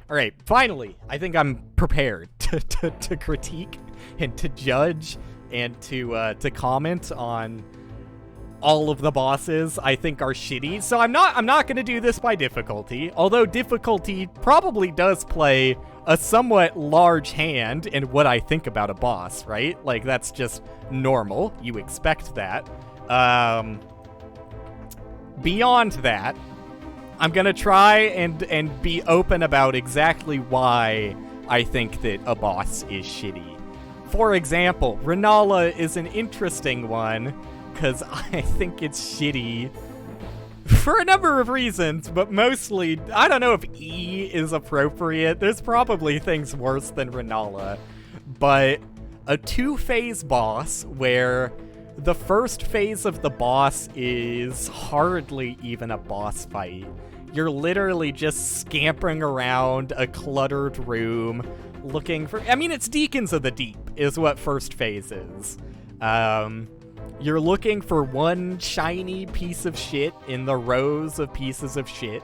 All right, finally, I think I'm prepared to critique and to judge and to comment on all of the bosses I think are shitty. So I'm not going to do this by difficulty, although difficulty probably does play a somewhat large hand in what I think about a boss, right? Like, that's just normal. You expect that. Beyond that, I'm gonna try and be open about exactly why I think that a boss is shitty. For example, Renala is an interesting one, because I think it's shitty for a number of reasons, but mostly, I don't know if E is appropriate. There's probably things worse than Renala, but a two-phase boss where the first phase of the boss is hardly even a boss fight. You're literally just scampering around a cluttered room looking for... I mean, it's Deacons of the Deep is what first phase is. You're looking for one shiny piece of shit in the rows of pieces of shit,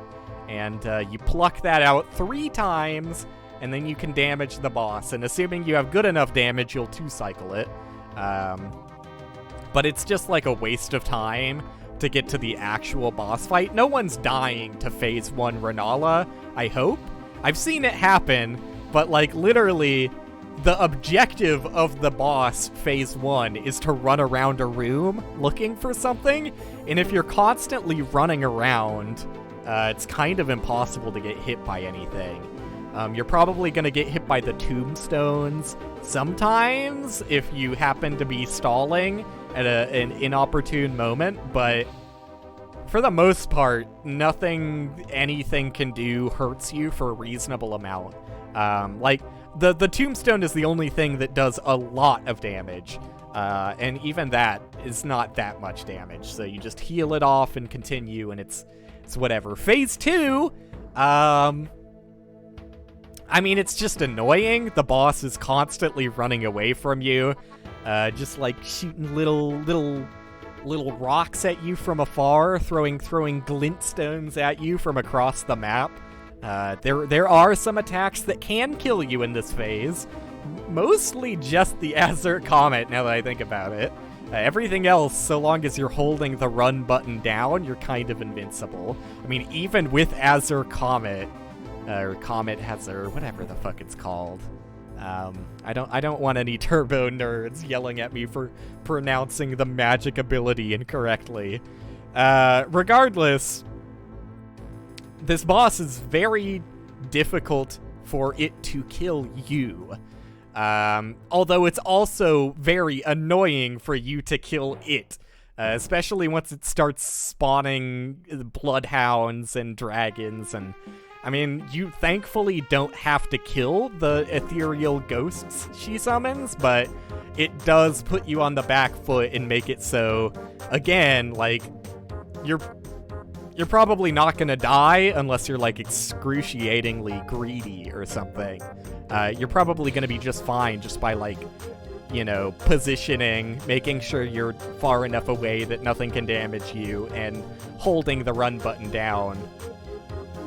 and you pluck that out 3 times, and then you can damage the boss. And assuming you have good enough damage, you'll 2-cycle it. But it's just like a waste of time to get to the actual boss fight. No one's dying to phase 1 Renala, I hope. I've seen it happen, but like literally the objective of the boss phase 1 is to run around a room looking for something, and if you're constantly running around, it's kind of impossible to get hit by anything. You're probably going to get hit by the tombstones sometimes if you happen to be stalling at an inopportune moment, but for the most part, nothing anything can do hurts you for a reasonable amount. Like, the tombstone is the only thing that does a lot of damage, and even that is not that much damage, so you just heal it off and continue, and it's whatever. Phase 2, I mean, it's just annoying. The boss is constantly running away from you, just like shooting little rocks at you from afar, throwing glintstones at you from across the map. There are some attacks that can kill you in this phase, mostly just the Azure Comet, now that I think about it. Everything else, so long as you're holding the run button down, you're kind of invincible. I mean, even with Azure Comet, or Comet Hazard, whatever the fuck it's called. I don't want any turbo nerds yelling at me for pronouncing the magic ability incorrectly. Regardless, this boss is very difficult for it to kill you. Although it's also very annoying for you to kill it. Especially once it starts spawning bloodhounds and dragons, and I mean, you thankfully don't have to kill the ethereal ghosts she summons, but it does put you on the back foot and make it so, again, like, you're probably not gonna die unless you're, like, excruciatingly greedy or something. You're probably gonna be just fine just by, like, you know, positioning, making sure you're far enough away that nothing can damage you, and holding the run button down.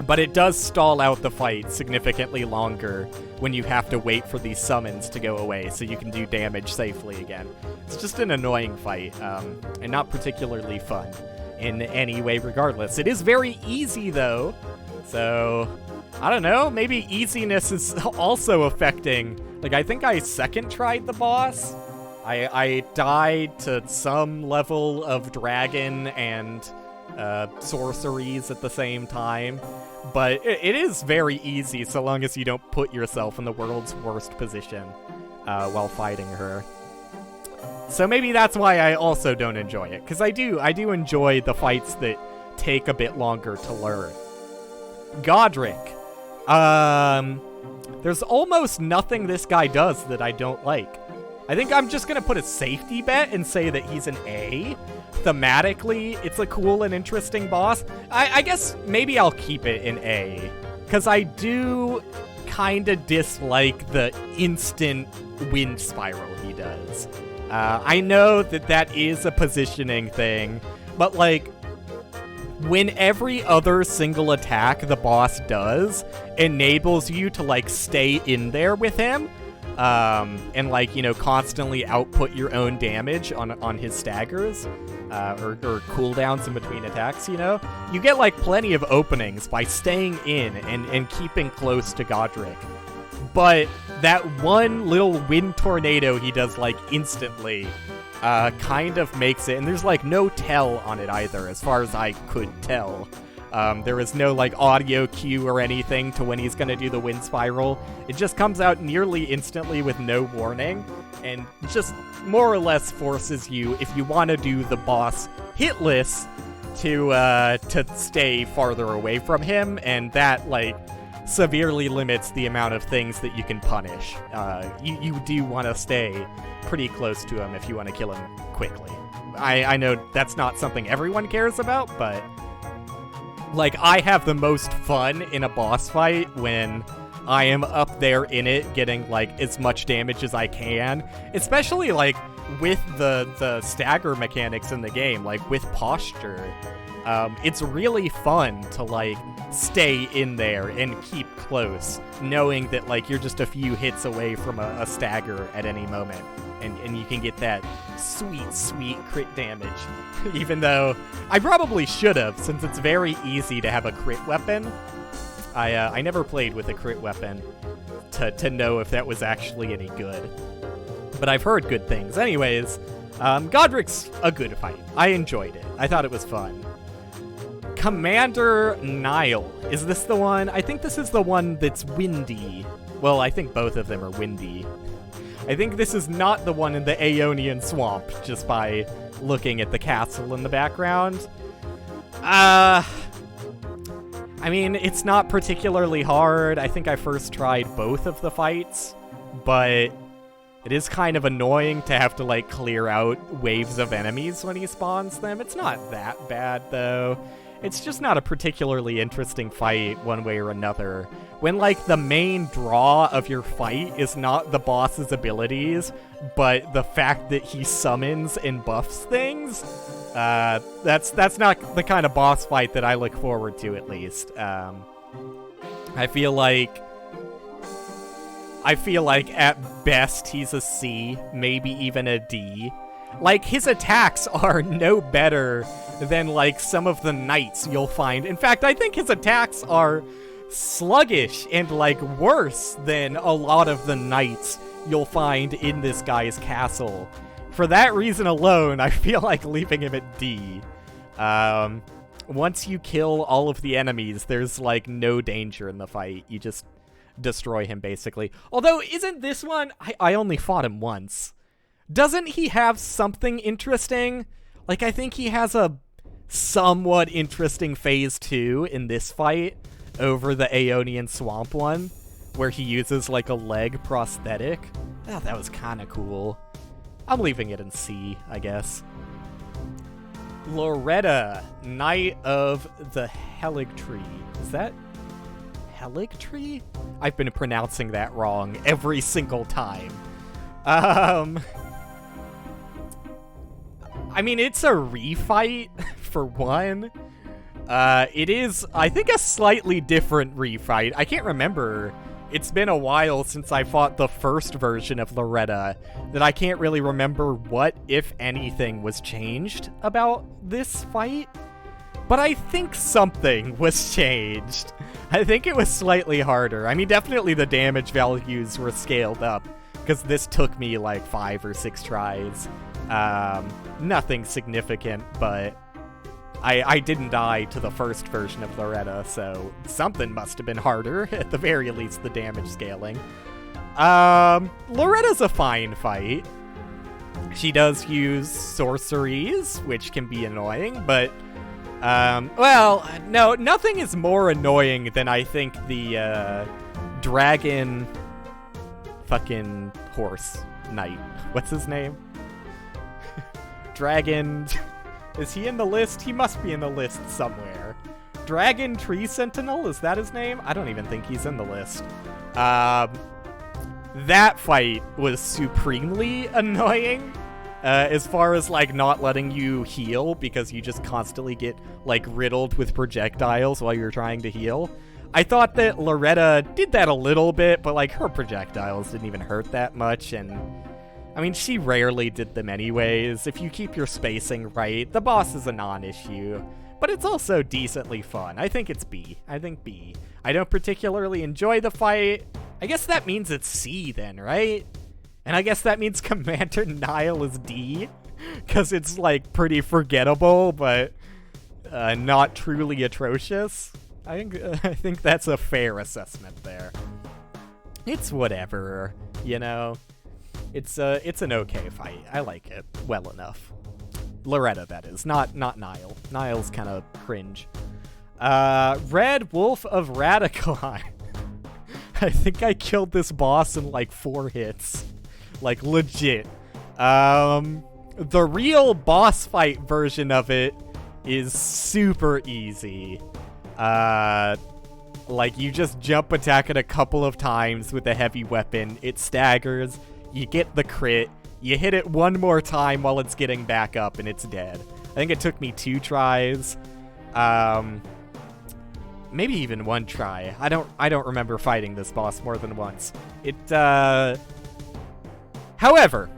But it does stall out the fight significantly longer when you have to wait for these summons to go away so you can do damage safely again. It's just an annoying fight, and not particularly fun in any way regardless. It is very easy though, so I don't know, maybe easiness is also affecting. Like, I think I second tried the boss. I died to some level of dragon and sorceries at the same time, but it is very easy so long as you don't put yourself in the world's worst position while fighting her. So maybe that's why I also don't enjoy it, because I do enjoy the fights that take a bit longer to learn. Godric. There's almost nothing this guy does that I don't like. I think I'm just gonna put a safety bet and say that he's an A. Thematically, it's a cool and interesting boss. I guess maybe I'll keep it in A, because I do kind of dislike the instant wind spiral he does. I know that is a positioning thing, but like, when every other single attack the boss does enables you to, like, stay in there with him, and, like, you know, constantly output your own damage on his staggers, or cooldowns in between attacks, you know, you get, like, plenty of openings by staying in and keeping close to Godric. But that one little wind tornado he does, like, instantly, kind of makes it, and there's, like, no tell on it either, as far as I could tell. There is no, like, audio cue or anything to when he's gonna do the wind spiral. It just comes out nearly instantly with no warning, and just more or less forces you, if you want to do the boss hitless, to stay farther away from him, and that, like, severely limits the amount of things that you can punish. You do want to stay pretty close to him if you want to kill him quickly. I know that's not something everyone cares about, but, like, I have the most fun in a boss fight when I am up there in it getting, like, as much damage as I can, especially, like, with the stagger mechanics in the game, like, with posture. It's really fun to, like, stay in there and keep close, knowing that, like, you're just a few hits away from a stagger at any moment, and you can get that sweet, sweet crit damage. Even though I probably should have, since it's very easy to have a crit weapon. I never played with a crit weapon to know if that was actually any good. But I've heard good things. Anyways, Godric's a good fight. I enjoyed it. I thought it was fun. Commander Nile. Is this the one? I think this is the one that's windy. Well, I think both of them are windy. I think this is not the one in the Aeonian Swamp, just by looking at the castle in the background. I mean, it's not particularly hard. I think I first tried both of the fights, but it is kind of annoying to have to, like, clear out waves of enemies when he spawns them. It's not that bad, though. It's just not a particularly interesting fight one way or another. When, like, the main draw of your fight is not the boss's abilities, but the fact that he summons and buffs things, that's not the kind of boss fight that I look forward to, at least. I feel like at best he's a C, maybe even a D. Like, his attacks are no better than, like, some of the knights you'll find. In fact, I think his attacks are sluggish and, like, worse than a lot of the knights you'll find in this guy's castle. For that reason alone, I feel like leaving him at D. Once you kill all of the enemies, there's, like, no danger in the fight. You just destroy him, basically. Although, isn't this one... I only fought him once. Doesn't he have something interesting? Like, I think he has a somewhat interesting phase 2 in this fight over the Aeonian Swamp one, where he uses, like, a leg prosthetic. Oh, that was kind of cool. I'm leaving it in C, I guess. Loretta, Knight of the Helictree. Is that Helictree? I've been pronouncing that wrong every single time. I mean, it's a refight, for one. It is, I think, a slightly different refight. I can't remember. It's been a while since I fought the first version of Loretta, that I can't really remember what, if anything, was changed about this fight. But I think something was changed. I think it was slightly harder. I mean, definitely the damage values were scaled up, because this took me like 5 or 6 tries. Nothing significant, but I didn't die to the first version of Loretta, so something must have been harder, at the very least the damage scaling. Loretta's a fine fight. She does use sorceries, which can be annoying, but well, no, nothing is more annoying than, I think, the dragon fucking horse knight. What's his name? Dragon... Is he in the list? He must be in the list somewhere. Dragon Tree Sentinel? Is that his name? I don't even think he's in the list. That fight was supremely annoying. as far as, like, not letting you heal because you just constantly get, like, riddled with projectiles while you're trying to heal. I thought that Loretta did that a little bit, but, like, her projectiles didn't even hurt that much, and I mean, she rarely did them anyways. If you keep your spacing right, the boss is a non-issue. But it's also decently fun. I think it's B. I think B. I don't particularly enjoy the fight. I guess that means it's C then, right? And I guess that means Commander Nile is D. Because it's, like, pretty forgettable, but not truly atrocious. I think that's a fair assessment there. It's whatever, you know? It's an okay fight. I like it well enough. Loretta, that is. Not Nile. Nile's kind of cringe. Red Wolf of Radicon. I think I killed this boss in like 4 hits. Like, legit. The real boss fight version of it is super easy. Like, you just jump attack it a couple of times with a heavy weapon. It staggers. You get the crit, you hit it one more time while it's getting back up, and it's dead. I think it took me 2 tries. Maybe even 1 try. I don't remember fighting this boss more than once. However,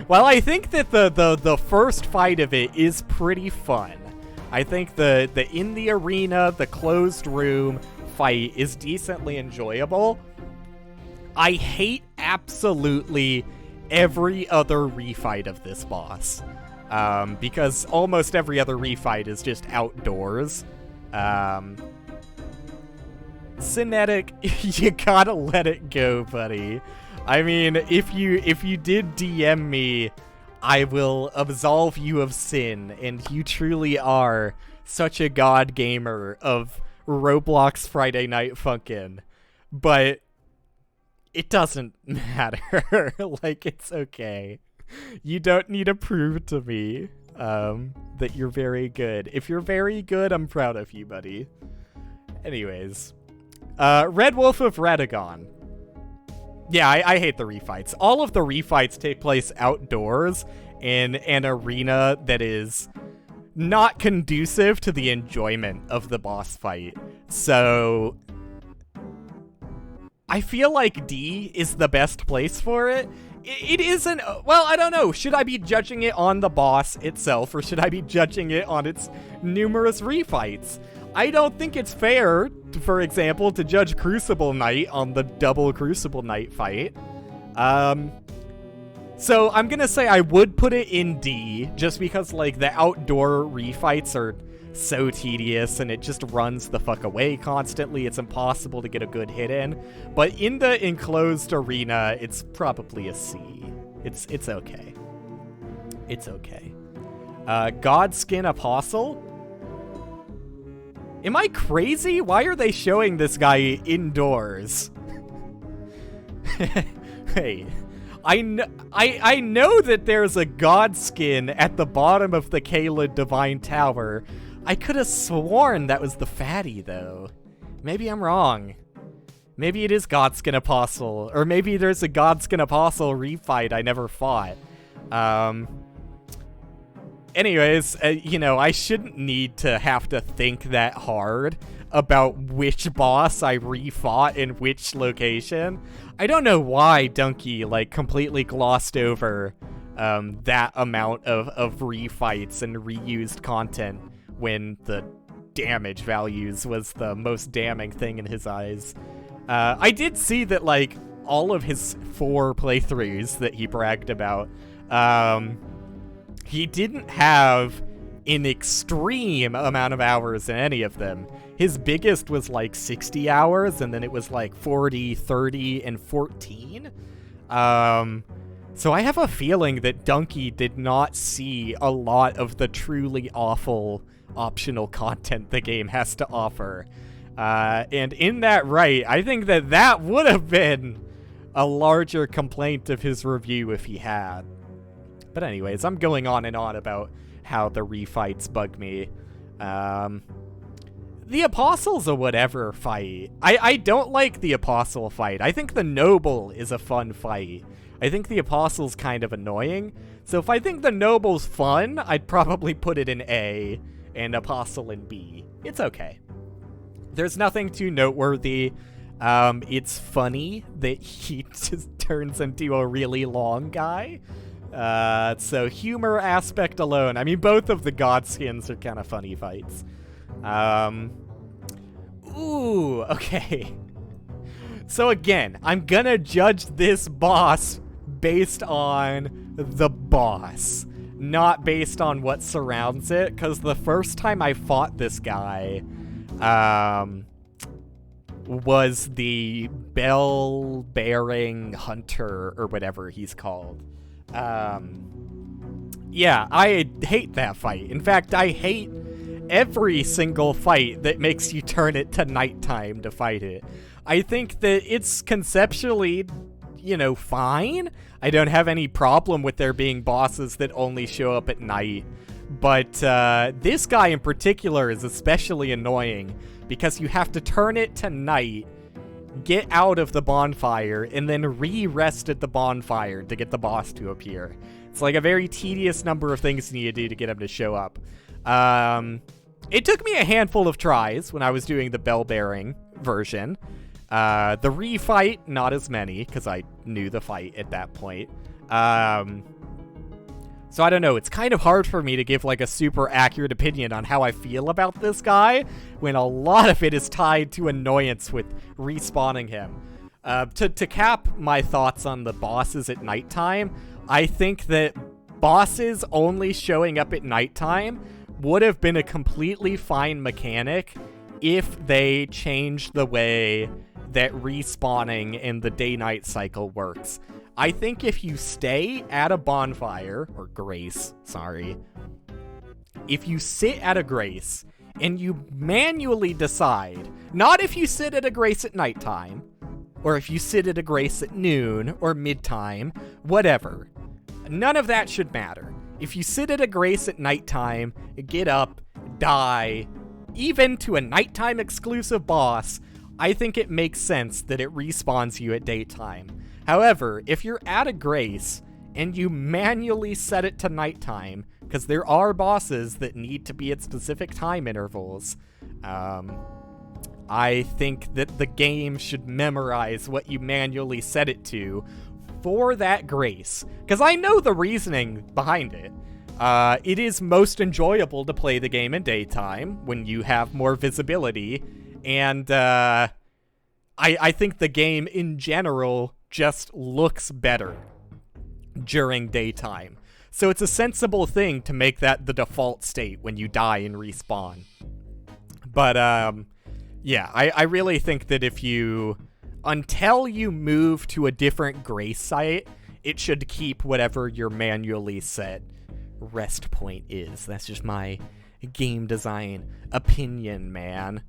while I think that the first fight of it is pretty fun, I think the in the arena, the closed room fight is decently enjoyable. I hate absolutely every other refight of this boss, because almost every other refight is just outdoors. Cinetic, you gotta let it go, buddy. I mean, if you did DM me, I will absolve you of sin, and you truly are such a god gamer of Roblox Friday Night Funkin'. But it doesn't matter. Like, it's okay. You don't need to prove to me that you're very good. If you're very good, I'm proud of you, buddy. Anyways. Red Wolf of Radagon. Yeah, I hate the refights. All of the refights take place outdoors in an arena that is not conducive to the enjoyment of the boss fight. So I feel like D is the best place for it. It isn't, well, I don't know. Should I be judging it on the boss itself, or should I be judging it on its numerous refights? I don't think it's fair, for example, to judge Crucible Knight on the double Crucible Knight fight. So I'm gonna say I would put it in D, just because, like, the outdoor refights are so tedious and it just runs the fuck away constantly. It's impossible to get a good hit in. But in the enclosed arena, it's probably a C. It's okay. It's okay. Godskin Apostle? Am I crazy? Why are they showing this guy indoors? Hey, I know that there's a Godskin at the bottom of the Caelid Divine Tower. I could have sworn that was the fatty, though. Maybe I'm wrong. Maybe it is Godskin Apostle, or maybe there's a Godskin Apostle refight I never fought. Anyways, you know, I shouldn't need to have to think that hard about which boss I refought in which location. I don't know why Dunkey, like, completely glossed over that amount of refights and reused content when the damage values was the most damning thing in his eyes. I did see that, like, all of his 4 playthroughs that he bragged about, he didn't have an extreme amount of hours in any of them. His biggest was like 60 hours, and then it was like 40, 30, and 14. So I have a feeling that Dunkey did not see a lot of the truly awful optional content the game has to offer. And in that right, I think that that would have been a larger complaint of his review if he had. But anyways, I'm going on and on about how the refights bug me. The Apostle's a whatever fight. I don't like the Apostle fight. I think the Noble is a fun fight. I think the Apostle's kind of annoying. So if I think the Noble's fun, I'd probably put it in A and Apostle in B. It's okay. There's nothing too noteworthy. It's funny that he just turns into a really long guy. So humor aspect alone. I mean, both of the god skins are kind of funny fights. Ooh, okay. So again, I'm gonna judge this boss based on the boss, not based on what surrounds it, because the first time I fought this guy, was the bell-bearing hunter, or whatever he's called. Yeah, I hate that fight. In fact, I hate every single fight that makes you turn it to nighttime to fight it. I think that it's conceptually, fine. I don't have any problem with there being bosses that only show up at night. But this guy in particular is especially annoying because you have to turn it to night, get out of the bonfire, and then re-rest at the bonfire to get the boss to appear. It's like a very tedious number of things you need to do to get him to show up. It took me a handful of tries when I was doing the bell-bearing version. The re-fight, not as many, because I knew the fight at that point. So I don't know, it's kind of hard for me to give like a super accurate opinion on how I feel about this guy when a lot of it is tied to annoyance with respawning him. To cap my thoughts on the bosses at nighttime, I think that bosses only showing up at nighttime would have been a completely fine mechanic if they changed the way that respawning in the day-night cycle works. I think if you stay at a bonfire, or grace, sorry, if you sit at a grace and you manually decide, not if you sit at a grace at nighttime, or if you sit at a grace at noon or midtime, whatever, none of that should matter. If you sit at a grace at nighttime, get up, die, even to a nighttime exclusive boss, I think it makes sense that it respawns you at daytime. However, if you're at a grace and you manually set it to nighttime, because there are bosses that need to be at specific time intervals, I think that the game should memorize what you manually set it to for that grace. Because I know the reasoning behind it. It is most enjoyable to play the game in daytime when you have more visibility, and I think the game in general just looks better during daytime. So it's a sensible thing to make that the default state when you die and respawn. But, yeah, I really think that until you move to a different grace site, it should keep whatever your manually set rest point is. That's just my game design opinion, man.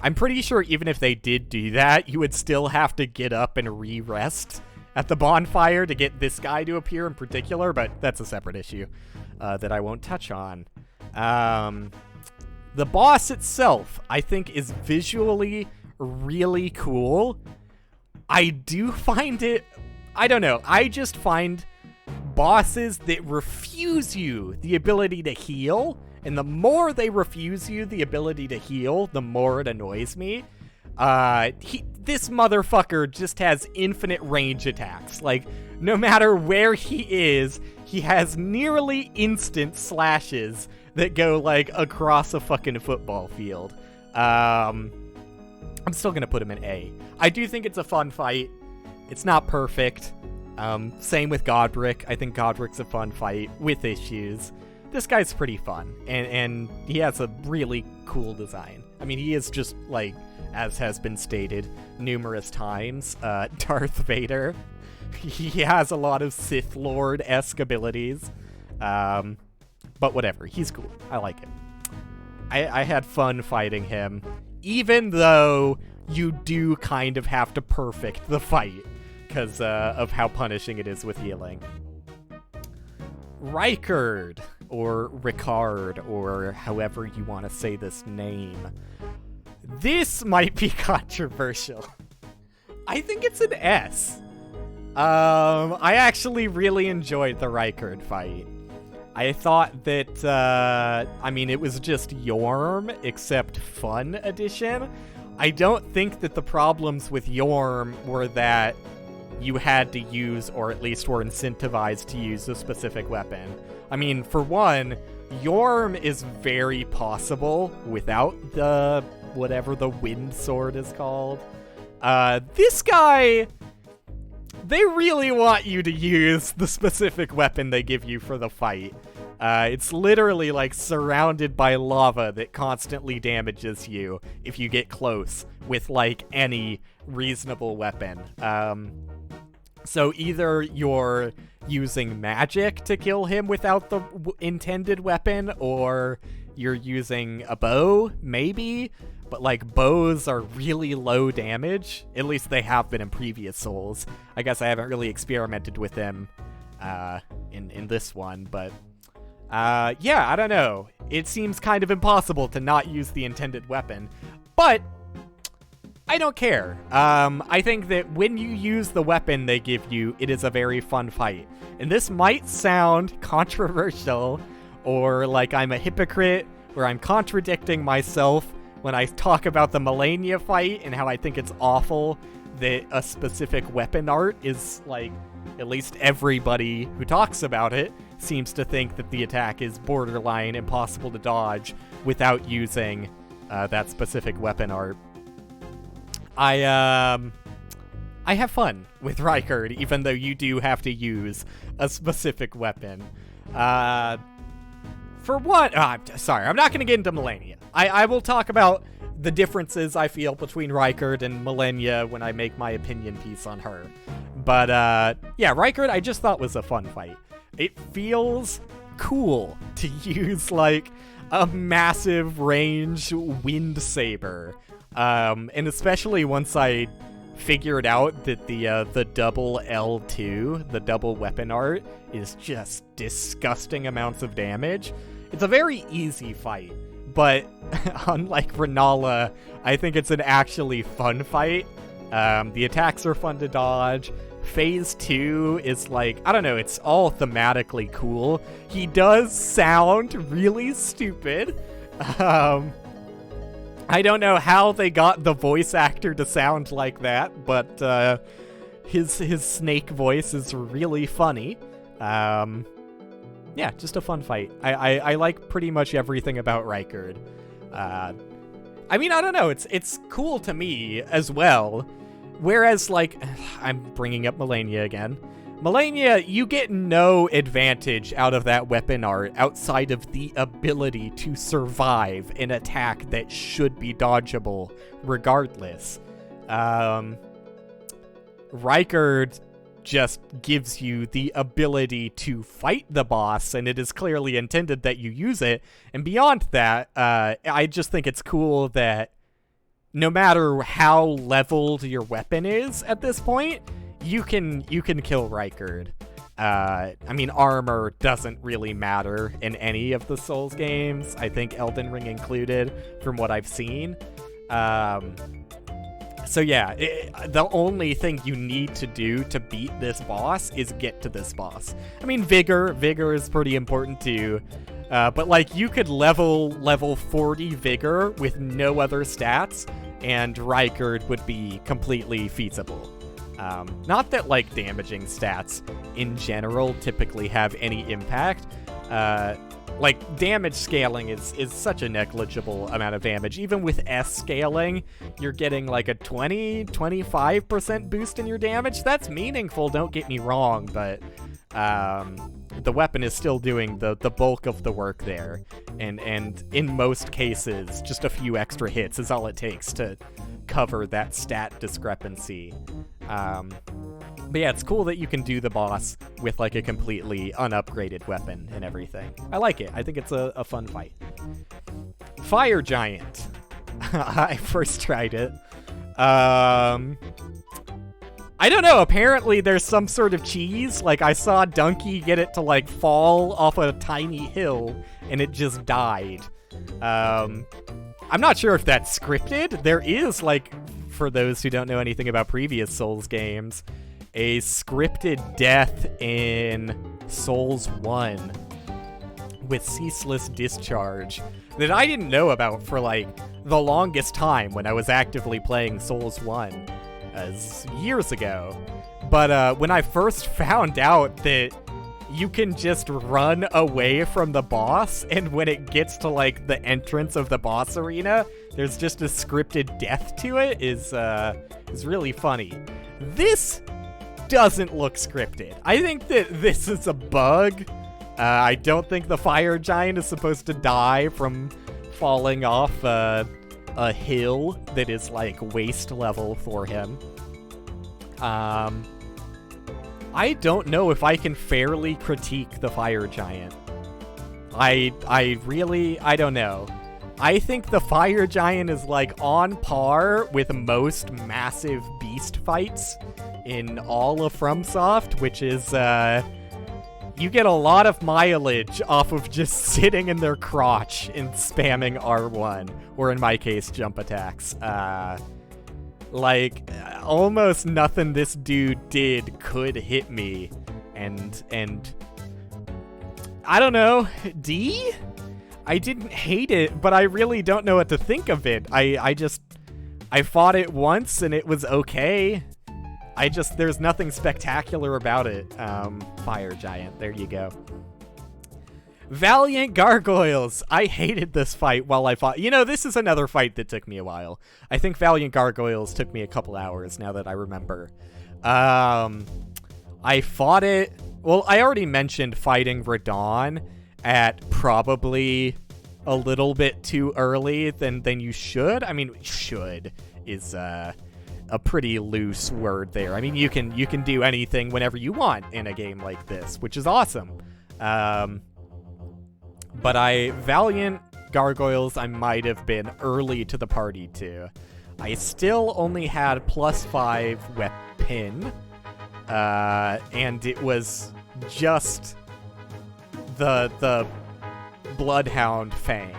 I'm pretty sure even if they did do that, you would still have to get up and re-rest at the bonfire to get this guy to appear in particular, but that's a separate issue that I won't touch on. The boss itself, I think, is visually really cool. I do find it... I don't know. I just find bosses that refuse you the ability to heal, and the more they refuse you the ability to heal, the more it annoys me. This motherfucker just has infinite range attacks. Like, no matter where he is, he has nearly instant slashes that go, like, across a fucking football field. I'm still gonna put him in A. I do think it's a fun fight. It's not perfect. Same with Godric. I think Godric's a fun fight with issues. This guy's pretty fun, and he has a really cool design. I mean, he is just, like, as has been stated numerous times, Darth Vader. He has a lot of Sith Lord-esque abilities. But whatever, he's cool. I like him. I had fun fighting him, even though you do kind of have to perfect the fight because of how punishing it is with healing. Rykard, or Ricard, or however you want to say this name. This might be controversial. I think it's an S. I actually really enjoyed the Rykard fight. I thought that, I mean, it was just Yorm, except Fun Edition. I don't think that the problems with Yorm were that you had to use, or at least were incentivized to use, a specific weapon. I mean, for one, Yorm is very possible without the, whatever the wind sword is called. This guy, they really want you to use the specific weapon they give you for the fight. It's literally like surrounded by lava that constantly damages you if you get close with like any reasonable weapon. So either you're using magic to kill him without the intended weapon, or you're using a bow, maybe, but like bows are really low damage. At least they have been in previous Souls. I guess I haven't really experimented with them in this one, but yeah, I don't know. It seems kind of impossible to not use the intended weapon, but I don't care. I think that when you use the weapon they give you, it is a very fun fight. And this might sound controversial, or like I'm a hypocrite, or I'm contradicting myself when I talk about the Malenia fight and how I think it's awful that a specific weapon art is, like, at least everybody who talks about it seems to think that the attack is borderline impossible to dodge without using that specific weapon art. I have fun with Rykard, even though you do have to use a specific weapon. For one, sorry, I'm not going to get into Malenia. I will talk about the differences I feel between Rykard and Malenia when I make my opinion piece on her. But yeah, Rykard I just thought was a fun fight. It feels cool to use like a massive range wind saber. And especially once I figured out that the double L2, the double weapon art, is just disgusting amounts of damage. It's a very easy fight, but unlike Renala, I think it's an actually fun fight. The attacks are fun to dodge. Phase 2 is like, I don't know, it's all thematically cool. He does sound really stupid. I don't know how they got the voice actor to sound like that, but his snake voice is really funny. Yeah, just a fun fight. I like pretty much everything about Rykard. I mean, I don't know, it's cool to me as well. Whereas, like, I'm bringing up Malenia again. Malenia, you get no advantage out of that weapon art outside of the ability to survive an attack that should be dodgeable regardless. Rykard just gives you the ability to fight the boss, and it is clearly intended that you use it. And beyond that, I just think it's cool that no matter how leveled your weapon is at this point, you can kill Rykard. I mean, armor doesn't really matter in any of the Souls games. I think Elden Ring included, from what I've seen. So yeah, the only thing you need to do to beat this boss is get to this boss. I mean, vigor is pretty important too. But like, you could level 40 vigor with no other stats, and Rykard would be completely feasible. Not that, like, damaging stats in general typically have any impact. Like, damage scaling is such a negligible amount of damage. Even with S scaling, you're getting, like, a 20-25% boost in your damage. That's meaningful, don't get me wrong, but the weapon is still doing the bulk of the work there. And in most cases, just a few extra hits is all it takes to cover that stat discrepancy. But yeah, it's cool that you can do the boss with like a completely unupgraded weapon and everything. I like it. I think it's a fun fight. Fire Giant. I first tried it. I don't know, apparently there's some sort of cheese. Like, I saw Donkey get it to like fall off a tiny hill and it just died. I'm not sure if that's scripted. There is, like, for those who don't know anything about previous Souls games, a scripted death in Souls 1 with ceaseless discharge that I didn't know about for like the longest time when I was actively playing Souls 1 years ago. But when I first found out that you can just run away from the boss, and when it gets to like the entrance of the boss arena, there's just a scripted death to it, is really funny. This doesn't look scripted. I think that this is a bug. I don't think the fire giant is supposed to die from falling off a hill that is like waist level for him. I don't know if I can fairly critique the fire giant. I don't know. I think the fire giant is like on par with most massive beast fights in all of FromSoft, which is you get a lot of mileage off of just sitting in their crotch and spamming R1, or in my case, jump attacks. Like, almost nothing this dude did could hit me, and I don't know, D? I didn't hate it, but I really don't know what to think of it. I fought it once and it was okay. There's nothing spectacular about it. Fire giant, there you go. Valiant Gargoyles. I hated this fight while I fought. You know, this is another fight that took me a while. I think Valiant Gargoyles took me a couple hours, now that I remember. I fought it. Well, I already mentioned fighting Radon at probably a little bit too early than you should. I mean, should is a pretty loose word there. I mean, you can do anything whenever you want in a game like this, which is awesome. But Valiant Gargoyles, I might have been early to the party too. I still only had +5 weapon, and it was just the Bloodhound fang.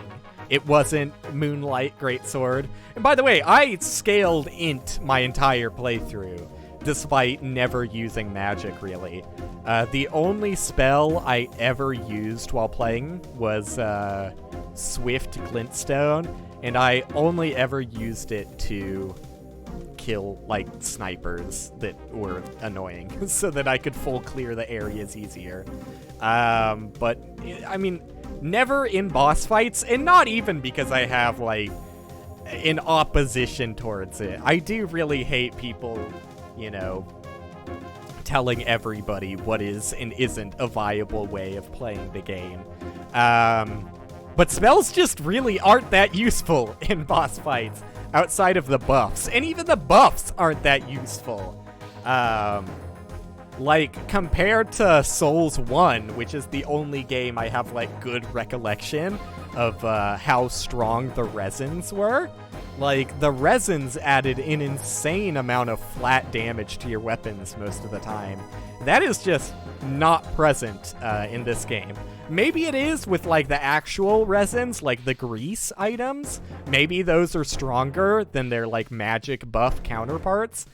It wasn't Moonlight greatsword. And by the way, I scaled int my entire playthrough, despite never using magic, really. The only spell I ever used while playing was Swift Glintstone, and I only ever used it to kill, like, snipers that were annoying, so that I could full clear the areas easier. But, I mean, never in boss fights, and not even because I have, like, an opposition towards it. I do really hate people, you know, telling everybody what is and isn't a viable way of playing the game. But spells just really aren't that useful in boss fights outside of the buffs, and even the buffs aren't that useful. Like, compared to Souls 1, which is the only game I have, like, good recollection of how strong the resins were. Like, the resins added an insane amount of flat damage to your weapons most of the time. That is just not present in this game. Maybe it is with, like, the actual resins, like the grease items. Maybe those are stronger than their, like, magic buff counterparts.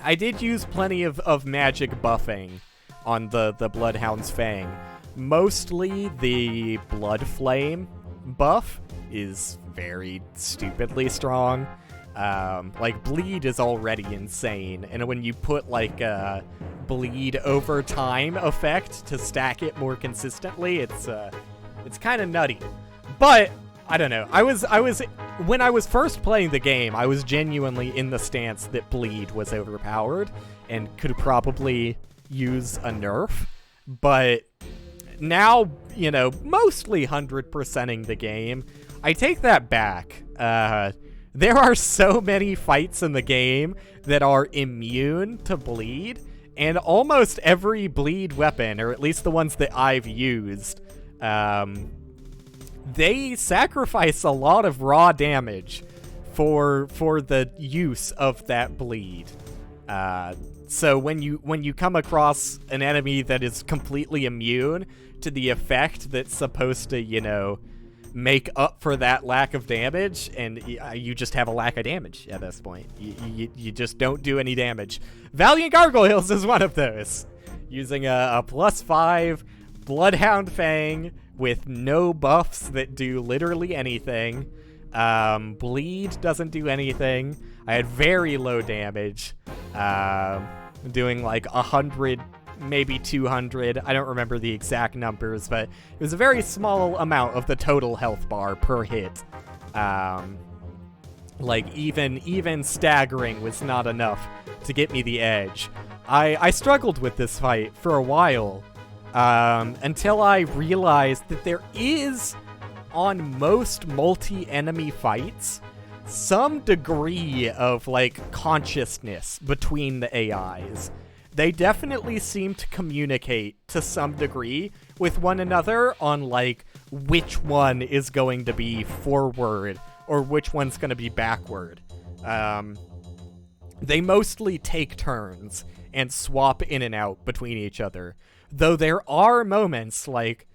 I did use plenty of magic buffing on the Bloodhounds fang. Mostly the Blood Flame buff is very stupidly strong. Like, bleed is already insane, and when you put, like, a bleed over time effect to stack it more consistently, it's kind of nutty. But I don't know. When I was first playing the game, I was genuinely in the stance that bleed was overpowered and could probably use a nerf. But now, you know, mostly 100%ing the game, I take that back. There are so many fights in the game that are immune to bleed, and almost every bleed weapon, or at least the ones that I've used, they sacrifice a lot of raw damage for the use of that bleed. So when you come across an enemy that is completely immune to the effect that's supposed to, you know, make up for that lack of damage, and you just have a lack of damage at this point. You just don't do any damage. Valiant Gargoyles is one of those. Using a +5 Bloodhound Fang with no buffs that do literally anything. Bleed doesn't do anything. I had very low damage. Doing like 100, maybe 200. I don't remember the exact numbers, but it was a very small amount of the total health bar per hit. Like even staggering was not enough to get me the edge. I struggled with this fight for a while, until I realized that there is, on most multi-enemy fights, some degree of, like, consciousness between the AIs. They definitely seem to communicate to some degree with one another on, like, which one is going to be forward or which one's going to be backward. They mostly take turns and swap in and out between each other. Though there are moments like,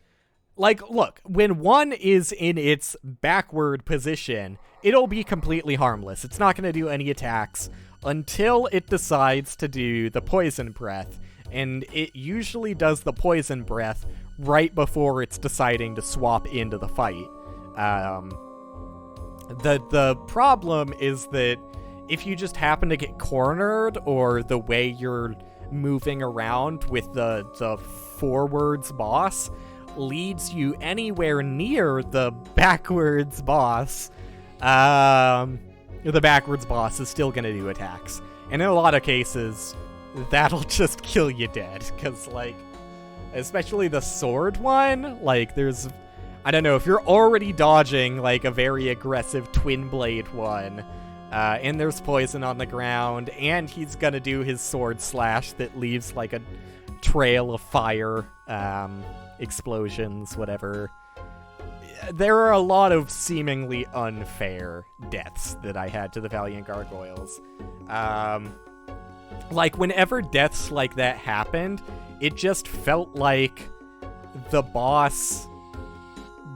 look, when one is in its backward position, it'll be completely harmless. It's not going to do any attacks until it decides to do the poison breath. And it usually does the poison breath right before it's deciding to swap into the fight. The problem is that if you just happen to get cornered, or the way you're moving around with the forwards boss leads you anywhere near the backwards boss, the backwards boss is still gonna do attacks. And in a lot of cases, that'll just kill you dead. Because, like, especially the sword one, like, there's, I don't know, if you're already dodging, like, a very aggressive twin blade one, and there's poison on the ground, and he's gonna do his sword slash that leaves, like, a trail of fire, explosions, whatever. There are a lot of seemingly unfair deaths that I had to the Valiant Gargoyles. Like, whenever deaths like that happened, it just felt like the boss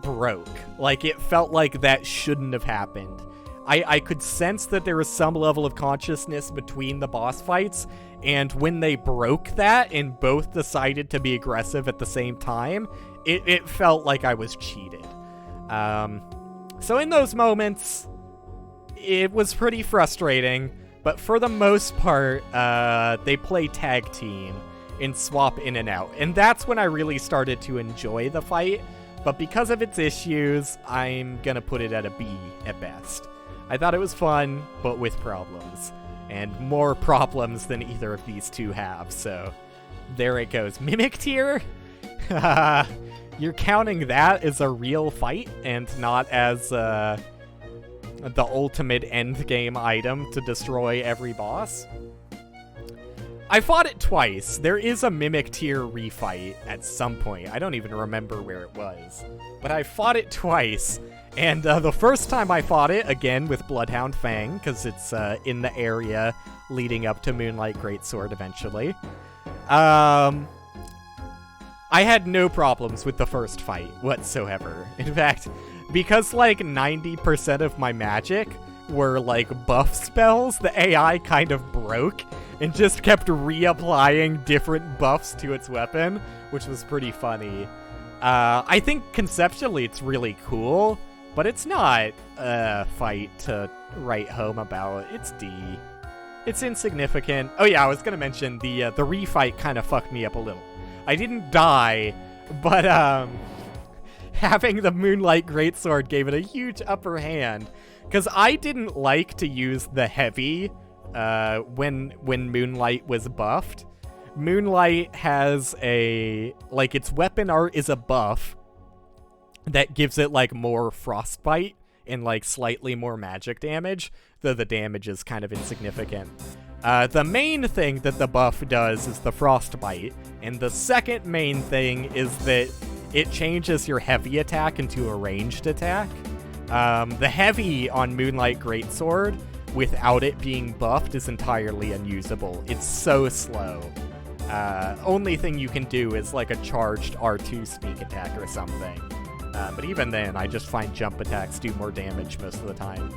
broke. Like, it felt like that shouldn't have happened. I could sense that there was some level of consciousness between the boss fights, and when they broke that and both decided to be aggressive at the same time, it felt like I was cheated. So in those moments, it was pretty frustrating, but for the most part, they play tag team and swap in and out, and that's when I really started to enjoy the fight, but because of its issues, I'm gonna put it at a B at best. I thought it was fun, but with problems. And more problems than either of these two have, so there it goes. Mimic tier? You're counting that as a real fight and not as the ultimate endgame item to destroy every boss? I fought it twice. There is a Mimic tier refight at some point. I don't even remember where it was. But I fought it twice. And the first time I fought it, again with Bloodhound Fang, because it's in the area leading up to Moonlight Greatsword eventually. I had no problems with the first fight whatsoever. In fact, because like 90% of my magic were like buff spells, the AI kind of broke and just kept reapplying different buffs to its weapon, which was pretty funny. I think conceptually it's really cool, but it's not a fight to write home about. It's D. It's insignificant. Oh yeah, I was gonna mention the refight kind of fucked me up a little. I didn't die, but having the Moonlight Greatsword gave it a huge upper hand, because I didn't like to use the heavy when Moonlight was buffed. Moonlight has like, its weapon art is a buff that gives it, like, more frostbite and, like, slightly more magic damage, though the damage is kind of insignificant. The main thing that the buff does is the frostbite, and the second main thing is that it changes your heavy attack into a ranged attack. The heavy on Moonlight Greatsword, without it being buffed, is entirely unusable. It's so slow. Only thing you can do is, like, a charged R2 sneak attack or something. But even then, I just find jump attacks do more damage most of the time.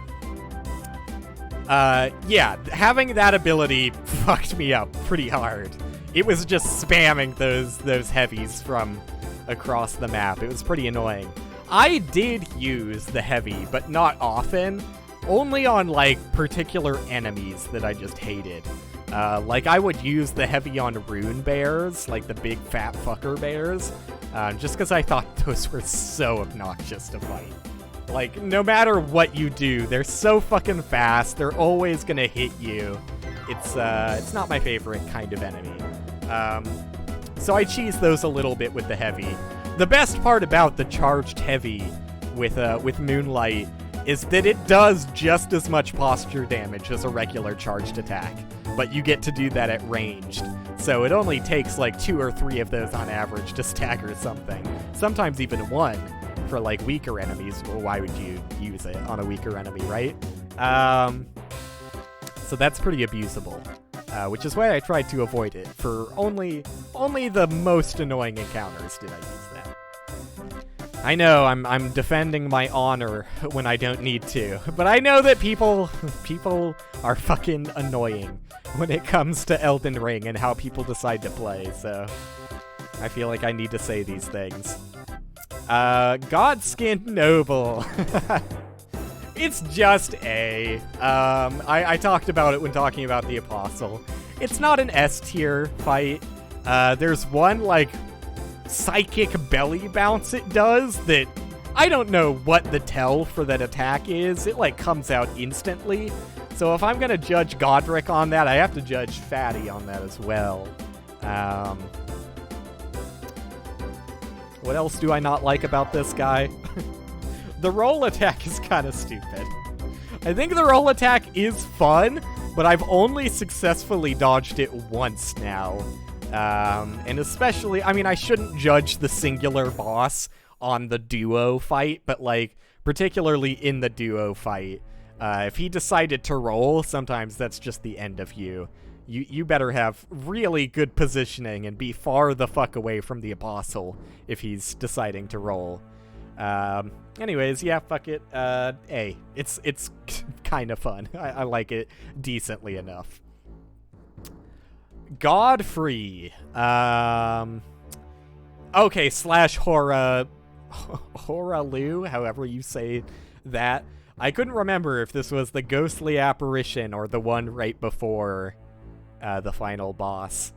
Yeah, having that ability fucked me up pretty hard. It was just spamming those heavies from across the map. It was pretty annoying. I did use the heavy, but not often. Only on, like, particular enemies that I just hated. Like, I would use the heavy on rune bears, like the big fat fucker bears, just because I thought those were so obnoxious to fight. Like, no matter what you do, they're so fucking fast, they're always gonna hit you. It's not my favorite kind of enemy. So I cheese those a little bit with the heavy. The best part about the charged heavy with Moonlight is that it does just as much posture damage as a regular charged attack, but you get to do that at ranged. So it only takes like 2 or 3 of those on average to stagger something. Sometimes even 1 for like weaker enemies. Well, why would you use it on a weaker enemy, right? So that's pretty abusable, which is why I tried to avoid it. For only the most annoying encounters did I use that. I know, I'm defending my honor when I don't need to, but I know that people are fucking annoying when it comes to Elden Ring and how people decide to play, so I feel like I need to say these things. Godskin Noble. It's just A. I talked about it when talking about the Apostle. It's not an S tier fight. There's one, like, psychic belly bounce it does that I don't know what the tell for that attack is. It, like, comes out instantly. So if I'm gonna judge Godric on that, I have to judge Fatty on that as well. What else do I not like about this guy? The roll attack is kind of stupid. I think the roll attack is fun, but I've only successfully dodged it once now. And especially, I mean, I shouldn't judge the singular boss on the duo fight, but, like, particularly in the duo fight, if he decided to roll, sometimes that's just the end of you. You better have really good positioning and be far the fuck away from the Apostle if he's deciding to roll. Anyways, yeah, fuck it. A. It's kind of fun. I like it decently enough. Godfrey. Okay, slash Horalu, however you say that. I couldn't remember if this was the ghostly apparition or the one right before the final boss.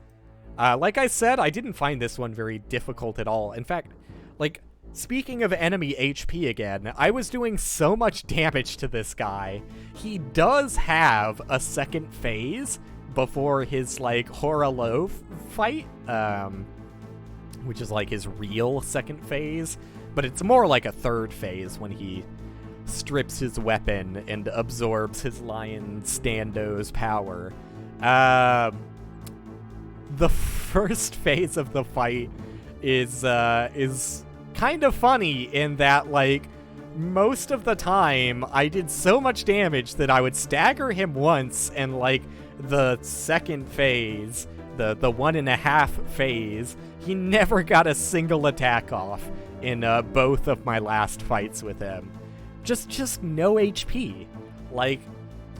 Like I said, I didn't find this one very difficult at all. In fact, like, speaking of enemy HP again, I was doing so much damage to this guy. He does have a second phase before his, like, Horalo fight, which is, like, his real second phase, but it's more like a third phase when he strips his weapon and absorbs his Lion Stando's power. The first phase of the fight is kind of funny in that, like, most of the time I did so much damage that I would stagger him once, and, like, the second phase, the 1.5 phase, he never got a single attack off in both of my last fights with him. Just no HP. Like,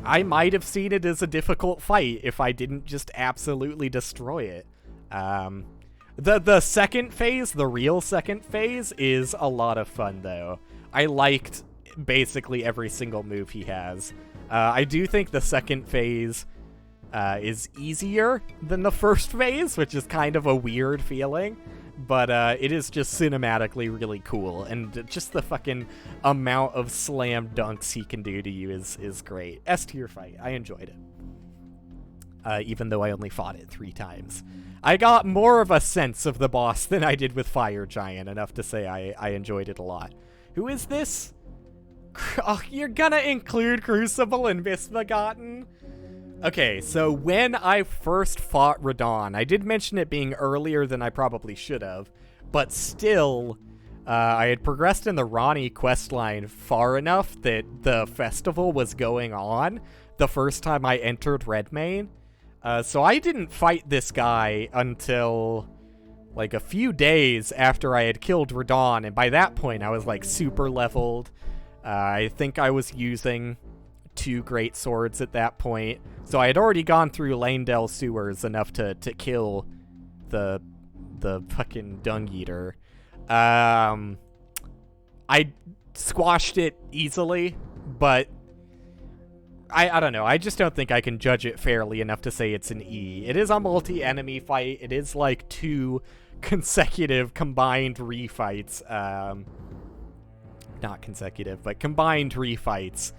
I might have seen it as a difficult fight if I didn't just absolutely destroy it. The second phase, the real second phase, is a lot of fun, though. I liked basically every single move he has. I do think the second phase is easier than the first phase, which is kind of a weird feeling. But it is just cinematically really cool, and just the fucking amount of slam dunks he can do to you is great. S tier fight. I enjoyed it. Even though I only fought it 3 times. I got more of a sense of the boss than I did with Fire Giant, enough to say I enjoyed it a lot. Who is this? Oh, you're gonna include Crucible and Misbegotten? Okay, so when I first fought Radon, I did mention it being earlier than I probably should have, but still, I had progressed in the Ronnie questline far enough that the festival was going on the first time I entered Redmane. So I didn't fight this guy until like a few days after I had killed Radon, and by that point I was like super leveled. I think I was using 2 greatswords at that point, so I had already gone through Lanedale sewers enough to kill the fucking dung eater. I squashed it easily, but I don't know. I just don't think I can judge it fairly enough to say it's an E. It is a multi-enemy fight. It is like 2 consecutive combined refights. Not consecutive, but combined refights,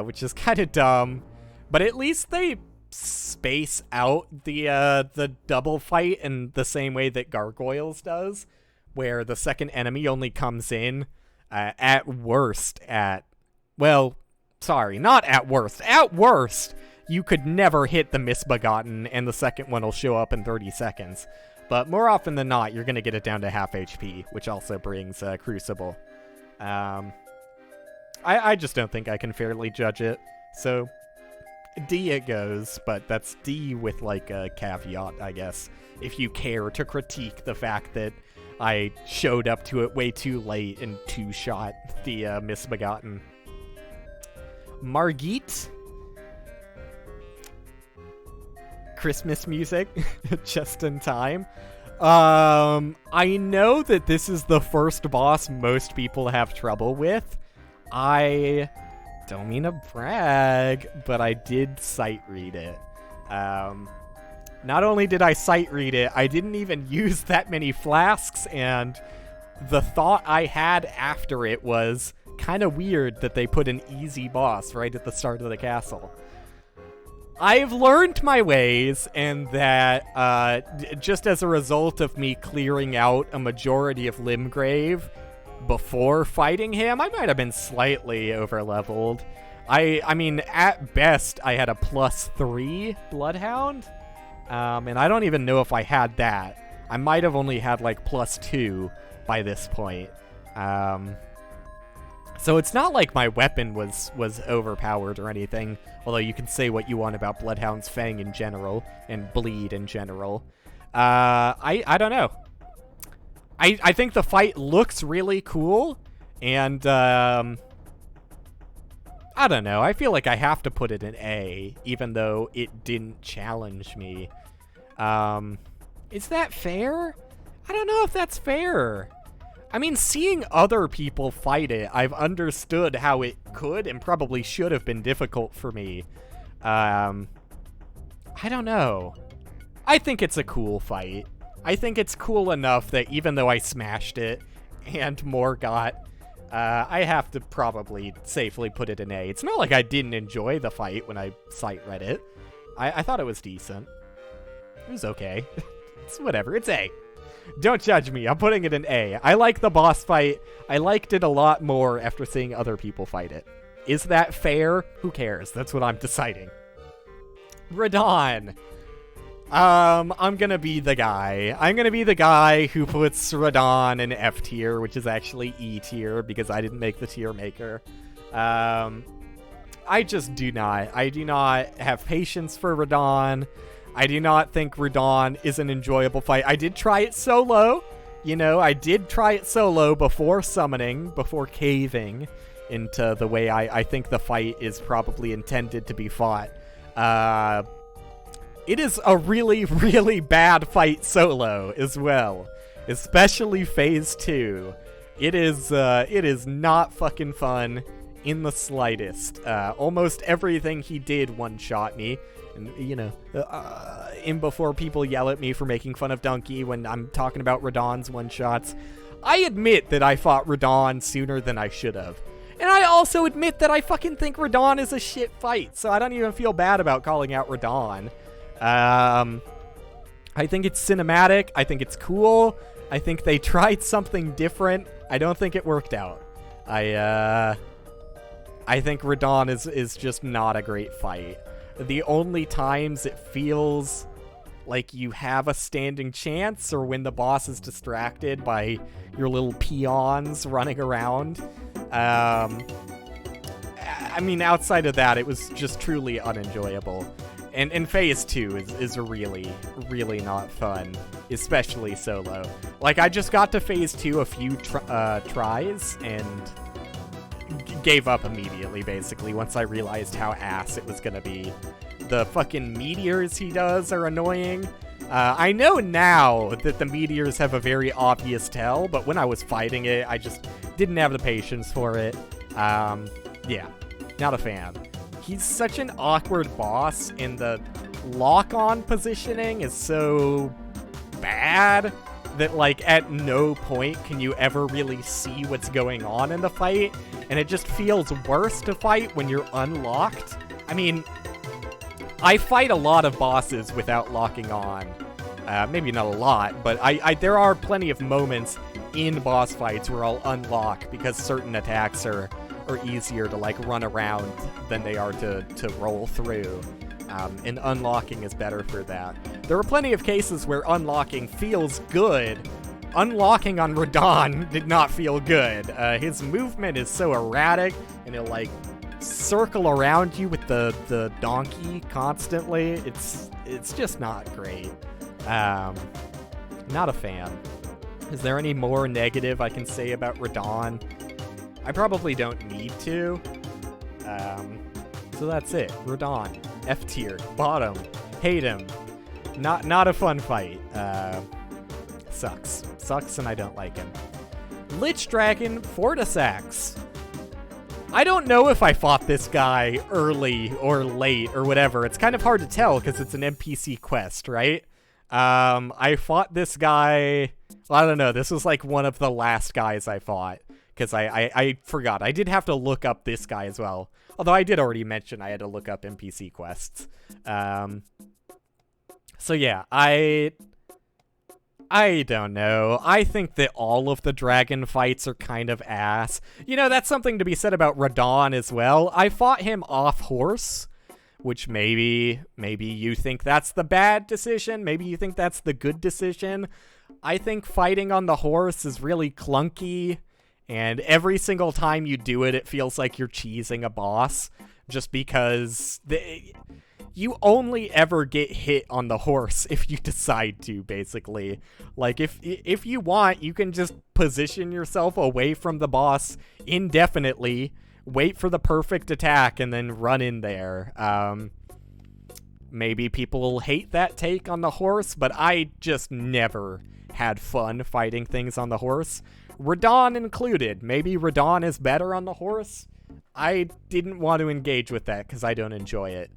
which is kind of dumb. But at least they space out the double fight in the same way that Gargoyles does, where the second enemy only comes in at worst at, well, sorry, not at worst. At worst, you could never hit the Misbegotten, and the second one will show up in 30 seconds. But more often than not, you're going to get it down to half HP, which also brings Crucible. I just don't think I can fairly judge it. So, D it goes, but that's D with like a caveat, I guess, if you care to critique the fact that I showed up to it way too late and 2-shot the Misbegotten. Margit. Christmas music, just in time. I know that this is the first boss most people have trouble with. I don't mean to brag, but I did sight read it. Not only did I sight read it, I didn't even use that many flasks, and the thought I had after it was kind of weird that they put an easy boss right at the start of the castle. I've learned my ways, and that just as a result of me clearing out a majority of Limgrave before fighting him, I might have been slightly overleveled. I mean, at best, I had a +3 Bloodhound, and I don't even know if I had that. I might have only had like +2 by this point. So it's not like my weapon was overpowered or anything, although you can say what you want about Bloodhound's Fang in general, and Bleed in general. I don't know. I think the fight looks really cool, and I don't know. I feel like I have to put it in A, even though it didn't challenge me. Is that fair? I don't know if that's fair. I mean, seeing other people fight it, I've understood how it could and probably should have been difficult for me. I don't know. I think it's a cool fight. I think it's cool enough that even though I smashed it and more got, I have to probably safely put it in A. It's not like I didn't enjoy the fight when I sight read it. I thought it was decent. It was okay. It's whatever. It's A. Don't judge me. I'm putting it in A. I like the boss fight. I liked it a lot more after seeing other people fight it. Is that fair? Who cares? That's what I'm deciding. Radon. I'm gonna be the guy. I'm gonna be the guy who puts Radon in F tier, which is actually E tier because I didn't make the tier maker. I just do not. I do not have patience for Radon. I do not think Radon is an enjoyable fight. I did try it solo. You know, I did try it solo before summoning, before caving into the way I think the fight is probably intended to be fought. It is a really, really bad fight solo as well. Especially phase 2. It is not fucking fun in the slightest. Almost everything he did one-shot me. And, you know, in before people yell at me for making fun of Donkey when I'm talking about Radon's one-shots, I admit that I fought Radon sooner than I should have. And I also admit that I fucking think Radon is a shit fight, so I don't even feel bad about calling out Radon. I think it's cinematic. I think it's cool. I think they tried something different. I don't think it worked out. I think Radon is just not a great fight. The only times it feels like you have a standing chance or when the boss is distracted by your little peons running around. I mean, outside of that, it was just truly unenjoyable. And phase 2 is really, really not fun. especially solo. Like, I just got to phase 2 a few tries, and gave up immediately, basically, once I realized how ass it was gonna be. The fucking meteors he does are annoying. I know now that the meteors have a very obvious tell, but when I was fighting it, I just didn't have the patience for it. Yeah, not a fan. He's such an awkward boss, and the lock-on positioning is so bad that, like, at no point can you ever really see what's going on in the fight, and it just feels worse to fight when you're unlocked. I mean, I fight a lot of bosses without locking on. Maybe not a lot, but there are plenty of moments in boss fights where I'll unlock because certain attacks are easier to, like, run around than they are to roll through. And unlocking is better for that. There are plenty of cases where unlocking feels good. Unlocking on Radahn did not feel good. His movement is so erratic, and he'll, like, circle around you with the donkey constantly. It's just not great. Not a fan. Is there any more negative I can say about Radahn? I probably don't need to. So that's it. Radahn. F tier. Bottom. Hate him. Not a fun fight. Sucks. Sucks, and I don't like him. Lich Dragon Fortisax. I don't know if I fought this guy early or late or whatever. It's kind of hard to tell because it's an NPC quest, right? I fought this guy... Well, I don't know. This was like one of the last guys I fought because I forgot. I did have to look up this guy as well. Although I did already mention I had to look up NPC quests. So yeah, I don't know. I think that all of the dragon fights are kind of ass. You know, that's something to be said about Radahn as well. I fought him off horse, which maybe you think that's the bad decision. Maybe you think that's the good decision. I think fighting on the horse is really clunky, and every single time you do it, it feels like you're cheesing a boss, just because you only ever get hit on the horse if you decide to, basically. Like, if you want, you can just position yourself away from the boss indefinitely, wait for the perfect attack, and then run in there. Maybe people hate that take on the horse, but I just never had fun fighting things on the horse. Radahn included. Maybe Radahn is better on the horse. I didn't want to engage with that because I don't enjoy it.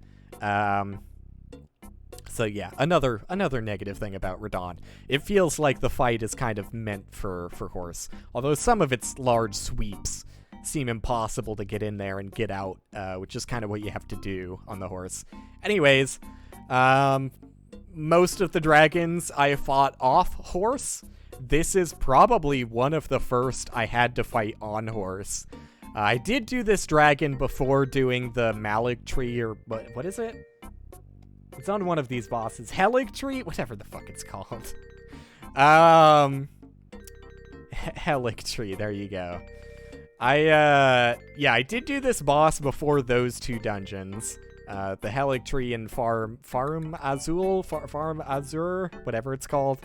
So yeah, another negative thing about Radahn. It feels like the fight is kind of meant for horse. Although some of its large sweeps seem impossible to get in there and get out, which is kind of what you have to do on the horse. Anyways, most of the dragons I fought off horse. This is probably one of the first I had to fight on horse. I did do this dragon before doing the Malik tree, or what is it? It's on one of these bosses. Helig tree? Whatever the fuck it's called. Helig tree, there you go. Yeah, I did do this boss before those two dungeons. The Helig tree and Farm Azur, whatever it's called.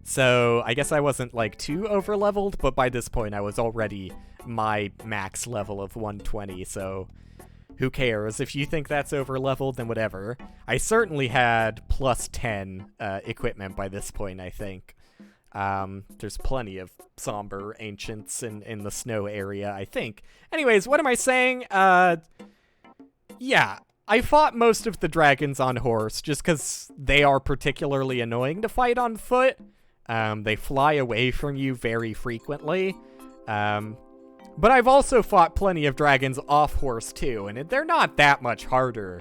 So I guess I wasn't, like, too overleveled, but by this point I was already my max level of 120, so who cares? If you think that's overleveled, then whatever. I certainly had plus 10 equipment by this point, I think. There's plenty of somber ancients in the snow area, I think. Anyways, what am I saying? Yeah, I fought most of the dragons on horse just because they are particularly annoying to fight on foot. They fly away from you very frequently. But I've also fought plenty of dragons off horse too, and they're not that much harder.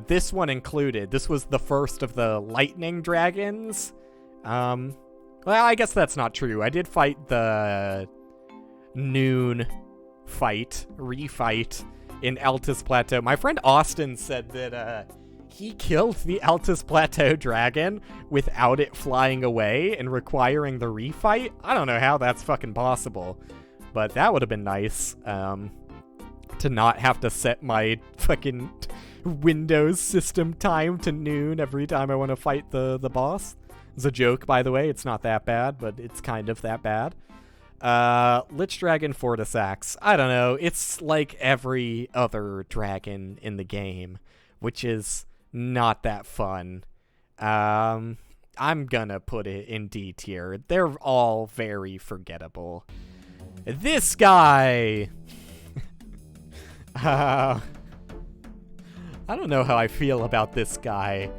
This one included. This was the first of the lightning dragons. Well, I guess that's not true. I did fight the noon refight in Altus Plateau. My friend Austin said that he killed the Altus Plateau dragon without it flying away and requiring the refight. I don't know how that's fucking possible, but that would have been nice, to not have to set my fucking Windows system time to noon every time I want to fight the boss. It's a joke, by the way. It's not that bad, but it's kind of that bad. Lich Dragon Fortisax. I don't know. It's like every other dragon in the game, which is not that fun. I'm gonna put it in D tier. They're all very forgettable. This guy! I don't know how I feel about this guy,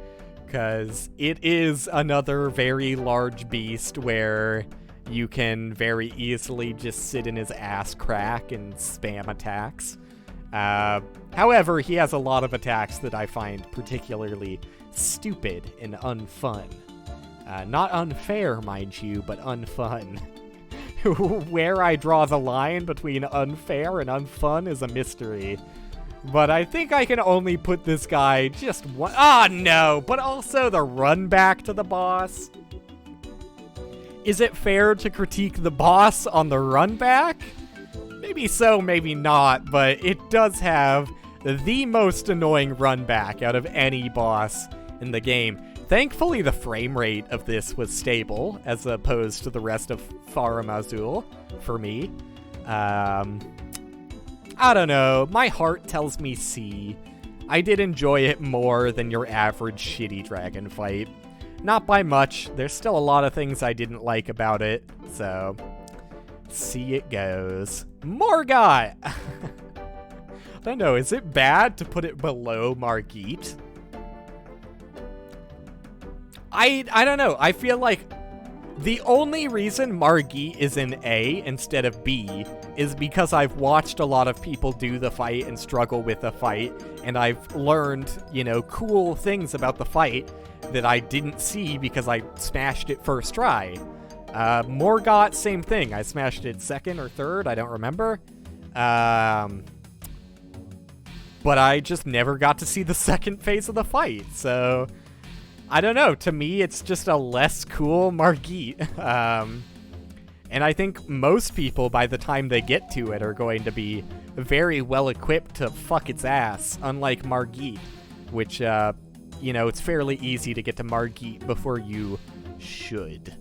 because it is another very large beast where you can very easily just sit in his ass crack and spam attacks. However, he has a lot of attacks that I find particularly stupid and unfun. Not unfair, mind you, but unfun. Where I draw the line between unfair and unfun is a mystery. But I think I can only put this guy just one. Ah, no! But also the run back to the boss. Is it fair to critique the boss on the run back? Maybe so, maybe not, but it does have the most annoying run back out of any boss in the game. Thankfully, the frame rate of this was stable, as opposed to the rest of Farum Azula, for me. I don't know. My heart tells me C. I did enjoy it more than your average shitty dragon fight. Not by much. There's still a lot of things I didn't like about it, so C it goes. Morgot! I don't know. Is it bad to put it below Margit? I don't know. I feel like the only reason Margit is in A instead of B is because I've watched a lot of people do the fight and struggle with the fight, and I've learned, you know, cool things about the fight that I didn't see because I smashed it first try. Morgot, same thing. I smashed it second or third, I don't remember. But I just never got to see the second phase of the fight, so I don't know. To me, it's just a less cool Margit. And I think most people, by the time they get to it, are going to be very well equipped to fuck its ass, unlike Margit, which, you know, it's fairly easy to get to Margit before you should.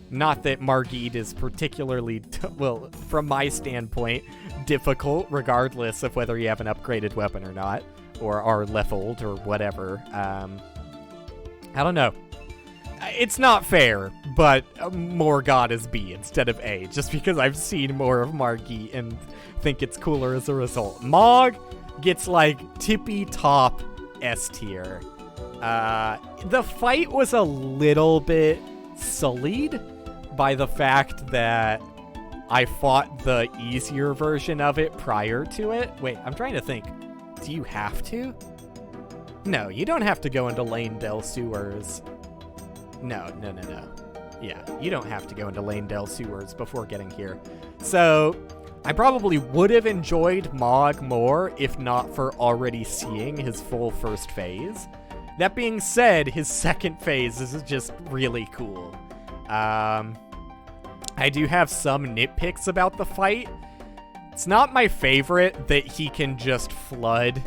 Not that Margit is particularly, well, from my standpoint, difficult, regardless of whether you have an upgraded weapon or not, or are leveled, or whatever. I don't know. It's not fair, but Morgot is B instead of A, just because I've seen more of Margit and think it's cooler as a result. Mog gets, like, tippy-top S tier. The fight was a little bit sullied by the fact that I fought the easier version of it prior to it. Wait, I'm trying to think. Do you have to? No, you don't have to go into Lanedale sewers. No. Yeah, you don't have to go into Lanedale sewers before getting here. So, I probably would have enjoyed Mog more if not for already seeing his full first phase. That being said, his second phase is just really cool. I do have some nitpicks about the fight. It's not my favorite that he can just flood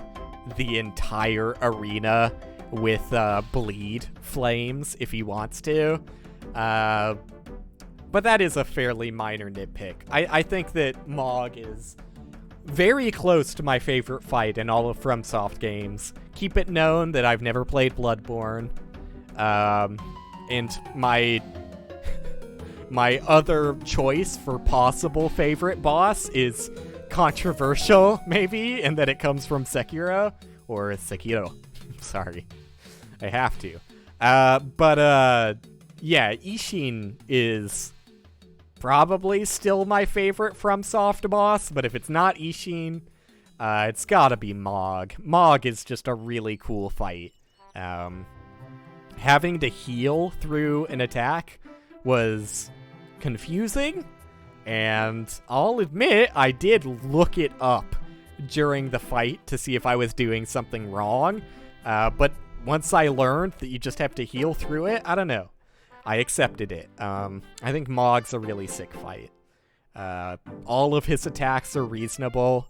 the entire arena with bleed flames if he wants to. But that is a fairly minor nitpick. I think that Mog is very close to my favorite fight in all of FromSoft games. Keep it known that I've never played Bloodborne. And my other choice for possible favorite boss is controversial, maybe, and that it comes from Sekiro. Or Sekiro. Sorry. I have to. Yeah, Ishin is probably still my favorite FromSoft boss, but if it's not Ishin, it's gotta be Mog. Mog is just a really cool fight. Having to heal through an attack was confusing, and I'll admit I did look it up during the fight to see if I was doing something wrong, but once I learned that you just have to heal through it, I don't know. I accepted it. I think Mog's a really sick fight. All of his attacks are reasonable.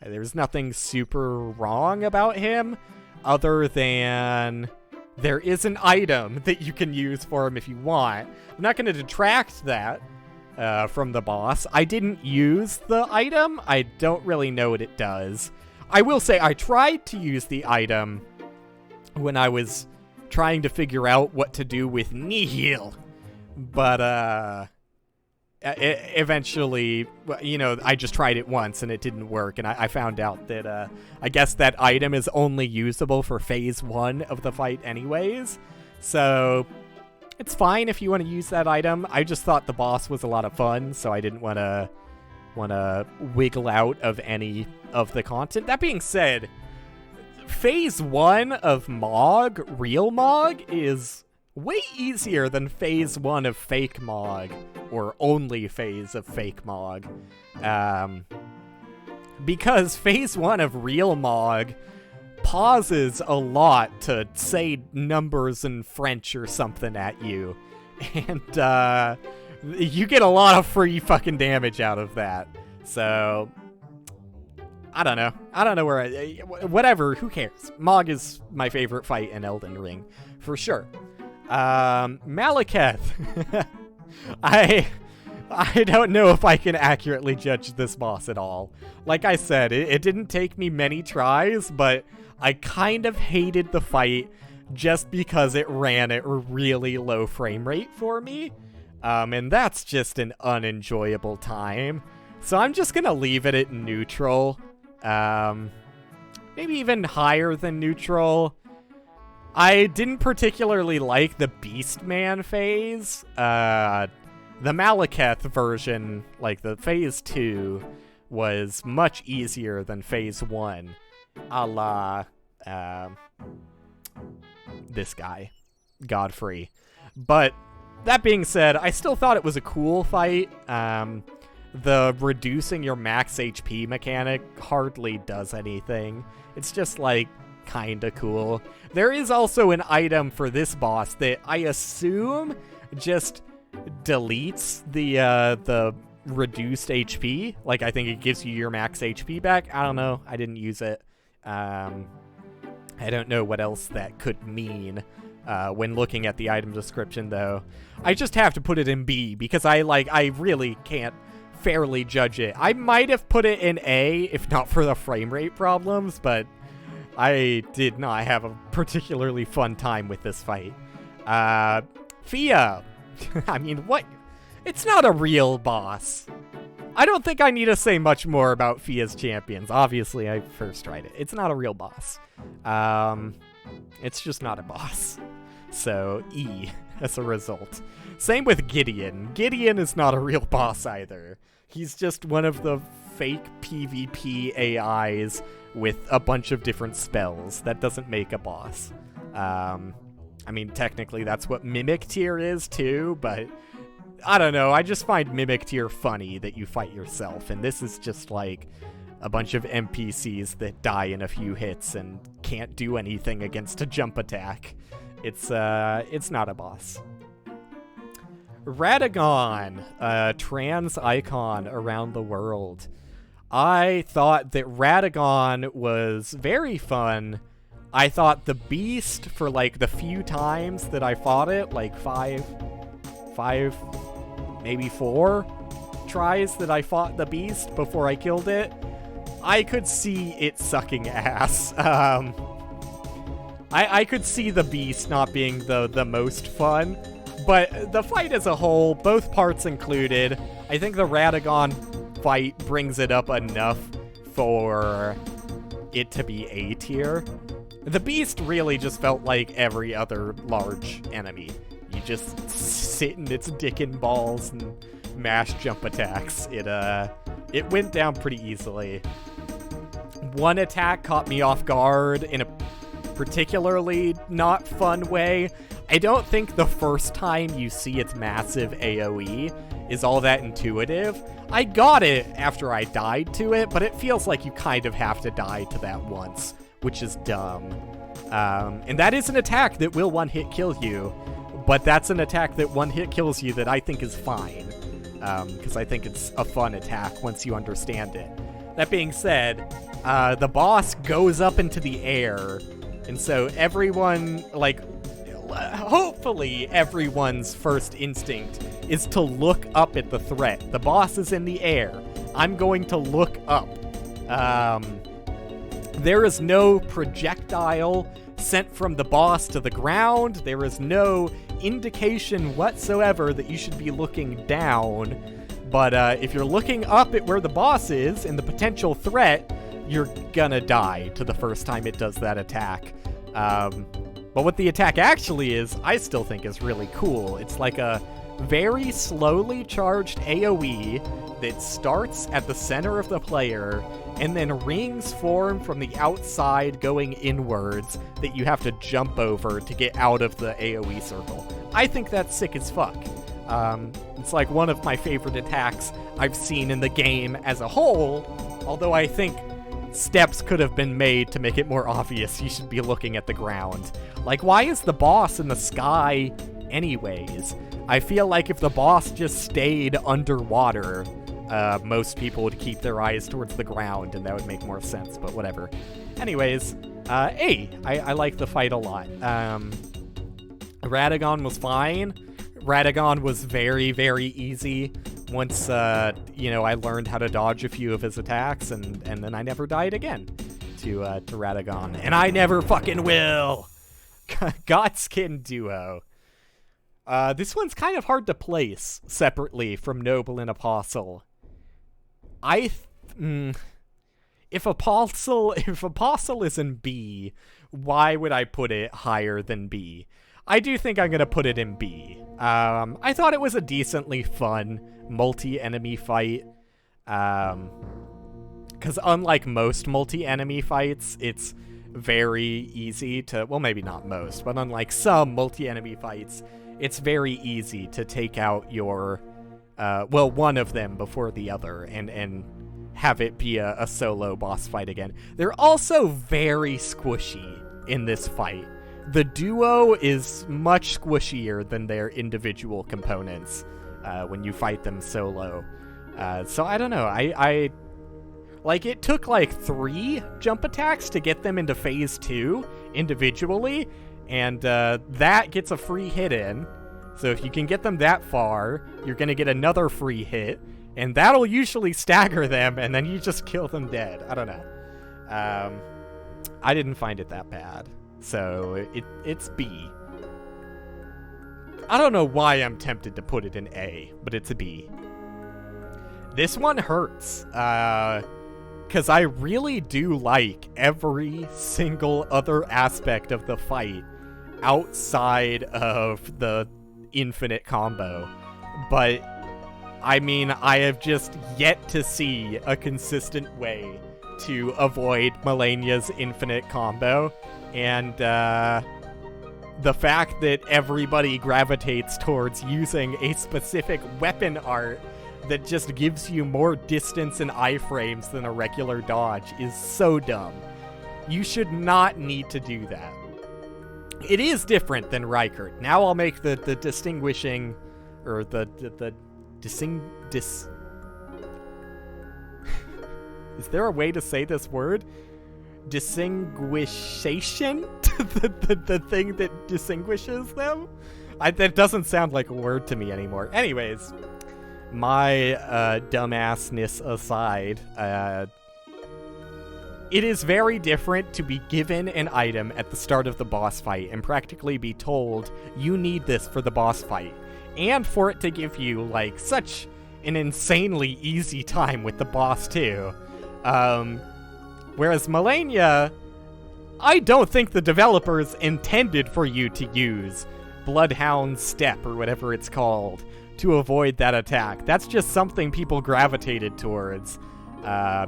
There's nothing super wrong about him, other than there is an item that you can use for him if you want. I'm not going to detract that from the boss. I didn't use the item. I don't really know what it does. I will say I tried to use the item when I was trying to figure out what to do with Nihil, but eventually, you know, I just tried it once and it didn't work, and I found out that I guess that item is only usable for phase 1 of the fight anyways, so it's fine if you want to use that item. I just thought the boss was a lot of fun, so I didn't want to wiggle out of any of the content. That being said, phase 1 of Mog, real Mog, is way easier than phase 1 of fake Mog, or only phase of fake Mog. Because phase 1 of real Mog pauses a lot to say numbers in French or something at you. And you get a lot of free fucking damage out of that. So I don't know. I don't know where whatever, who cares? Mog is my favorite fight in Elden Ring, for sure. Malekith. I don't know if I can accurately judge this boss at all. Like I said, it didn't take me many tries, but I kind of hated the fight just because it ran at a really low frame rate for me. And that's just an unenjoyable time. So I'm just gonna leave it at neutral. Maybe even higher than neutral. I didn't particularly like the Beastman phase. The Malekith version, like the phase 2, was much easier than phase 1. A la this guy, Godfrey. But that being said, I still thought it was a cool fight. The reducing your max HP mechanic hardly does anything. It's just, like, kinda cool. There is also an item for this boss that I assume just deletes the reduced HP. Like, I think it gives you your max HP back. I don't know. I didn't use it. I don't know what else that could mean when looking at the item description, though. I just have to put it in B because I really can't fairly judge it. I might have put it in A if not for the frame rate problems, but I did not have a particularly fun time with this fight. Fia. I mean, what? It's not a real boss. I don't think I need to say much more about Fia's champions. Obviously, I first tried it. It's not a real boss. It's just not a boss. So, E as a result. Same with Gideon. Gideon is not a real boss either. He's just one of the fake PvP AIs with a bunch of different spells. That doesn't make a boss. I mean, technically that's what Mimic Tier is too, but I don't know. I just find Mimic Tier funny that you fight yourself, and this is just like a bunch of NPCs that die in a few hits and can't do anything against a jump attack. It's not a boss. Radagon, a trans icon around the world. I thought that Radagon was very fun. I thought the beast, for like the few times that I fought it, like five, maybe 4 tries that I fought the beast before I killed it, I could see it sucking ass. I could see the beast not being the most fun, but the fight as a whole, both parts included, I think the Radagon fight brings it up enough for it to be A tier. The beast really just felt like every other large enemy. You just sit in its dick and balls and mash jump attacks. It went down pretty easily. One attack caught me off guard in a particularly not fun way. I don't think the first time you see its massive AoE is all that intuitive. I got it after I died to it, but it feels like you kind of have to die to that once, which is dumb. And that is an attack that will one-hit kill you, but that's an attack that one-hit kills you that I think is fine, because I think it's a fun attack once you understand it. That being said, the boss goes up into the air. And so everyone, like, hopefully everyone's first instinct is to look up at the threat. The boss is in the air. I'm going to look up. There is no projectile sent from the boss to the ground. There is no indication whatsoever that you should be looking down. But if you're looking up at where the boss is and the potential threat, you're gonna die to the first time it does that attack. But what the attack actually is, I still think is really cool. It's like a very slowly charged AoE that starts at the center of the player, and then rings form from the outside going inwards that you have to jump over to get out of the AoE circle. I think that's sick as fuck. It's like one of my favorite attacks I've seen in the game as a whole, although I think steps could have been made to make it more obvious you should be looking at the ground. Like, why is the boss in the sky anyways? I feel like if the boss just stayed underwater, most people would keep their eyes towards the ground, and that would make more sense, but whatever. Anyways, I like the fight a lot. Radagon was fine. Radagon was very, very easy once, I learned how to dodge a few of his attacks, and then I never died again to Radagon. And I never fucking will! Godskin Duo. This one's kind of hard to place separately from Noble and Apostle. If Apostle is in B, why would I put it higher than B? I do think I'm gonna put it in B. I thought it was a decently fun multi-enemy fight. Because unlike most multi-enemy fights, it's very easy to, well, maybe not most, but unlike some multi-enemy fights, it's very easy to take out your, one of them before the other, and have it be a solo boss fight again. They're also very squishy in this fight. The duo is much squishier than their individual components when you fight them solo. So I don't know, I like, it took like 3 jump attacks to get them into phase 2 individually, and that gets a free hit in. So if you can get them that far, you're gonna get another free hit, and that'll usually stagger them, and then you just kill them dead. I don't know. I didn't find it that bad, so it's B. I don't know why I'm tempted to put it in A, but it's a B. This one hurts, because I really do like every single other aspect of the fight outside of the infinite combo. But, I mean, I have just yet to see a consistent way to avoid Malenia's infinite combo, and the fact that everybody gravitates towards using a specific weapon art that just gives you more distance and iframes than a regular dodge is so dumb. You should not need to do that. It is different than Rykert. Now I'll make the distinguishing, or is there a way to say this word? Distinguishation? the thing that distinguishes them? That doesn't sound like a word to me anymore. Anyways, my dumbassness aside, it is very different to be given an item at the start of the boss fight and practically be told you need this for the boss fight, and for it to give you, like, such an insanely easy time with the boss too. Whereas Malenia, I don't think the developers intended for you to use Bloodhound's Step, or whatever it's called, to avoid that attack. That's just something people gravitated towards,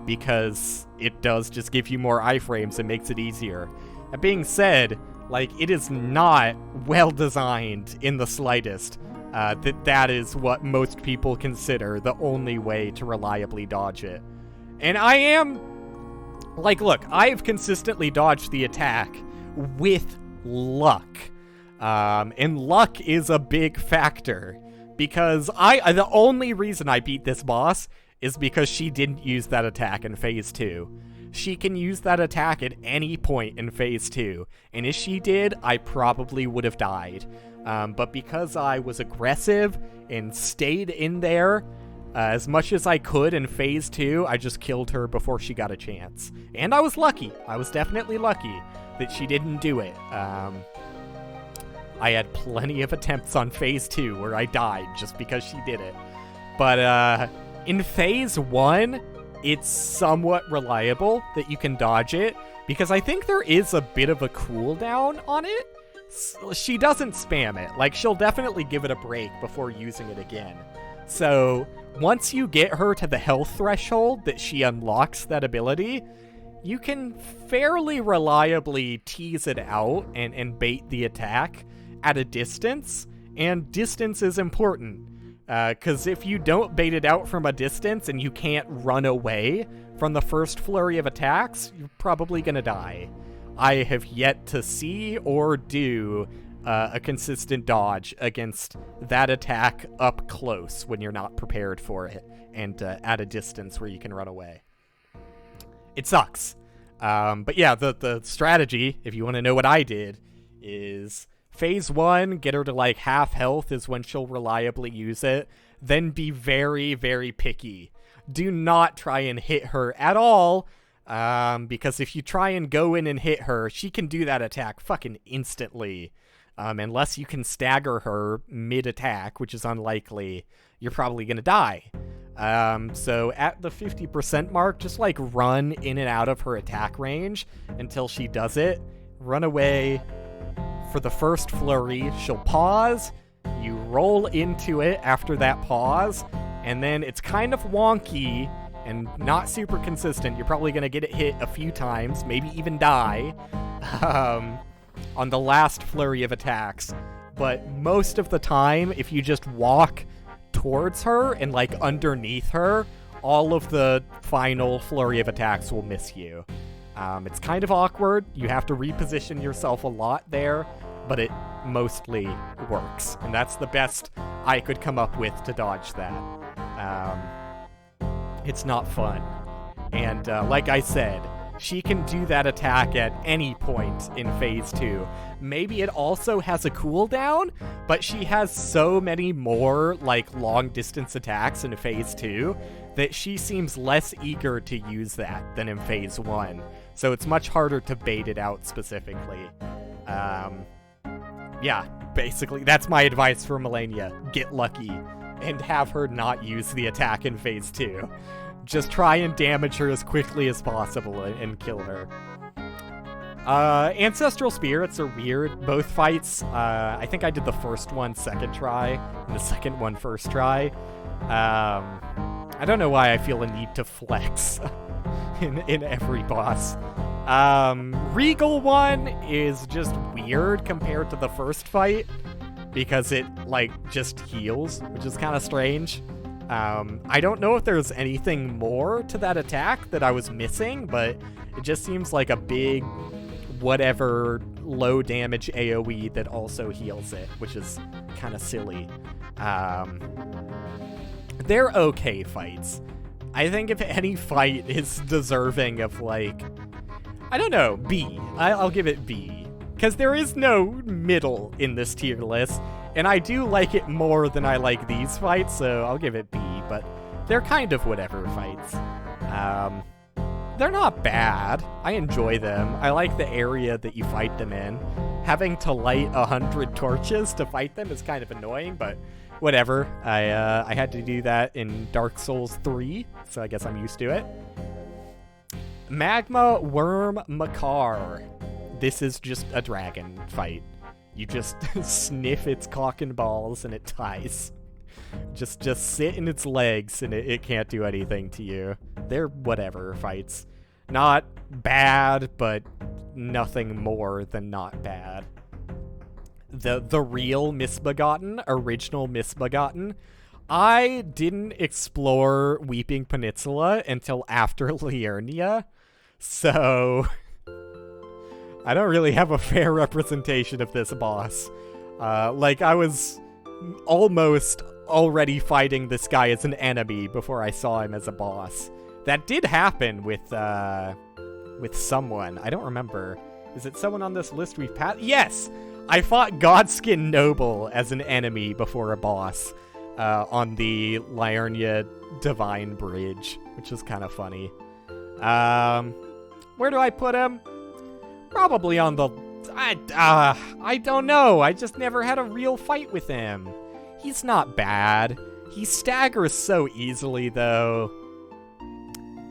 because it does just give you more iframes and makes it easier. That being said, like, it is not well designed in the slightest. That is what most people consider the only way to reliably dodge it. And I am, like, look, I've consistently dodged the attack with luck. And luck is a big factor, because the only reason I beat this boss is because she didn't use that attack in phase 2. she can use that attack at any point in phase 2. And if she did, I probably would have died. But because I was aggressive and stayed in there as much as I could in phase 2, I just killed her before she got a chance. And I was lucky. I was definitely lucky that she didn't do it. I had plenty of attempts on phase 2 where I died just because she did it. But in phase 1, it's somewhat reliable that you can dodge it, because I think there is a bit of a cooldown on it. She doesn't spam it. Like, she'll definitely give it a break before using it again. So once you get her to the health threshold that she unlocks that ability, you can fairly reliably tease it out and bait the attack at a distance. And distance is important, because if you don't bait it out from a distance and you can't run away from the first flurry of attacks, you're probably gonna die. I have yet to see or do a consistent dodge against that attack up close when you're not prepared for it, and at a distance where you can run away. It sucks. But yeah, the strategy, if you want to know what I did, is phase 1, get her to like half health is when she'll reliably use it. Then be very, very picky. Do not try and hit her at all, because if you try and go in and hit her, she can do that attack fucking instantly. Unless you can stagger her mid-attack, which is unlikely, you're probably gonna die. So at the 50% mark, just like run in and out of her attack range until she does it. Run away for the first flurry. She'll pause. You roll into it after that pause, and then it's kind of wonky and not super consistent. You're probably gonna get it hit a few times, maybe even die. On the last flurry of attacks, but most of the time, if you just walk towards her and like underneath her, all of the final flurry of attacks will miss you. It's kind of awkward. You have to reposition yourself a lot there, but it mostly works, and that's the best I could come up with to dodge that. It's not fun, and like I said, she can do that attack at any point in phase 2. Maybe it also has a cooldown, but she has so many more like long distance attacks in phase 2 that she seems less eager to use that than in phase 1. So it's much harder to bait it out specifically. Yeah, basically that's my advice for Melania. Get lucky and have her not use the attack in phase 2. Just try and damage her as quickly as possible and kill her. Ancestral Spirits are weird. Both fights, I think I did the first one second try, and the second one first try. I don't know why I feel a need to flex in every boss. Regal one is just weird compared to the first fight, because it, like, just heals, which is kind of strange. I don't know if there's anything more to that attack that I was missing, but it just seems like a big, whatever, low damage AoE that also heals it, which is kind of silly. They're okay fights. I think if any fight is deserving of, like, I don't know, B. I'll give it B. Because there is no middle in this tier list, and I do like it more than I like these fights, so I'll give it B, but they're kind of whatever fights. They're not bad. I enjoy them. I like the area that you fight them in. Having to light 100 torches to fight them is kind of annoying, but whatever. I had to do that in Dark Souls 3, so I guess I'm used to it. Magma Worm Makar. This is just a dragon fight. You just sniff its cock and balls and it dies. Just sit in its legs and it can't do anything to you. They're whatever fights. Not bad, but nothing more than not bad. The real Misbegotten, original Misbegotten, I didn't explore Weeping Peninsula until after Liurnia, so I don't really have a fair representation of this boss. Like, I was almost already fighting this guy as an enemy before I saw him as a boss. That did happen with with someone. I don't remember. Is it someone on this list we've passed? Yes! I fought Godskin Noble as an enemy before a boss on the Liurnia Divine Bridge, which is kind of funny. Where do I put him? Probably on the... I don't know. I just never had a real fight with him. He's not bad. He staggers so easily, though.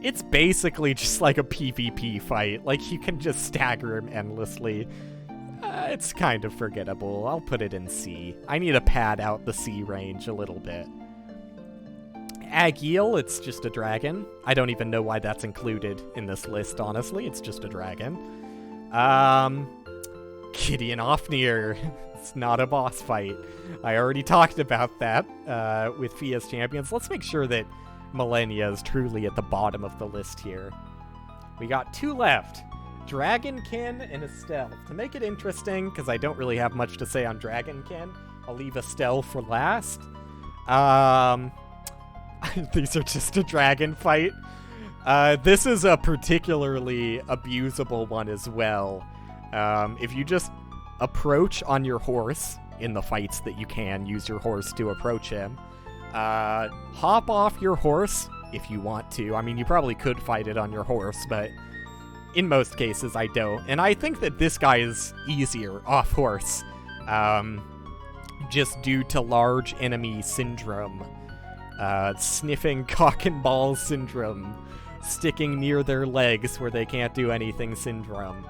It's basically just like a PvP fight. Like, you can just stagger him endlessly. It's kind of forgettable. I'll put it in C. I need to pad out the C range a little bit. Agil, it's just a dragon. I don't even know why that's included in this list, honestly. It's just a dragon. Gideon Ofnir. It's not a boss fight. I already talked about that with Fia's champions. Let's make sure that Millennia is truly at the bottom of the list here. We got 2 left. Dragonkin and Estelle. To make it interesting, because I don't really have much to say on Dragonkin, I'll leave Estelle for last. These are just a dragon fight. This is a particularly abusable one as well. If you just approach on your horse in the fights that you can, use your horse to approach him. Hop off your horse if you want to. I mean, you probably could fight it on your horse, but in most cases I don't. And I think that this guy is easier off horse, just due to large enemy syndrome. Sniffing cock and ball syndrome. Sticking near their legs where they can't do anything syndrome.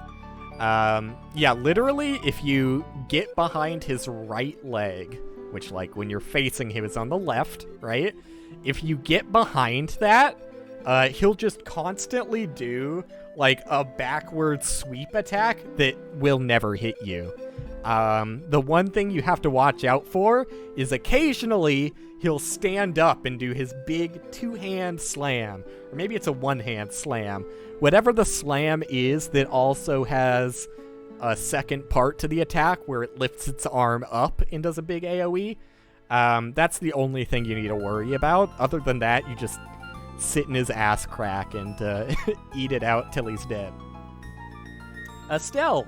Yeah, literally, if you get behind his right leg, which, like, when you're facing him is on the left, right? If you get behind that, he'll just constantly do, like, a backward sweep attack that will never hit you. The one thing you have to watch out for is occasionally he'll stand up and do his big 2-hand slam. Or maybe it's a 1-hand slam. Whatever the slam is that also has a second part to the attack where it lifts its arm up and does a big AoE. That's the only thing you need to worry about. Other than that, you just sit in his ass crack and eat it out till he's dead. Estelle.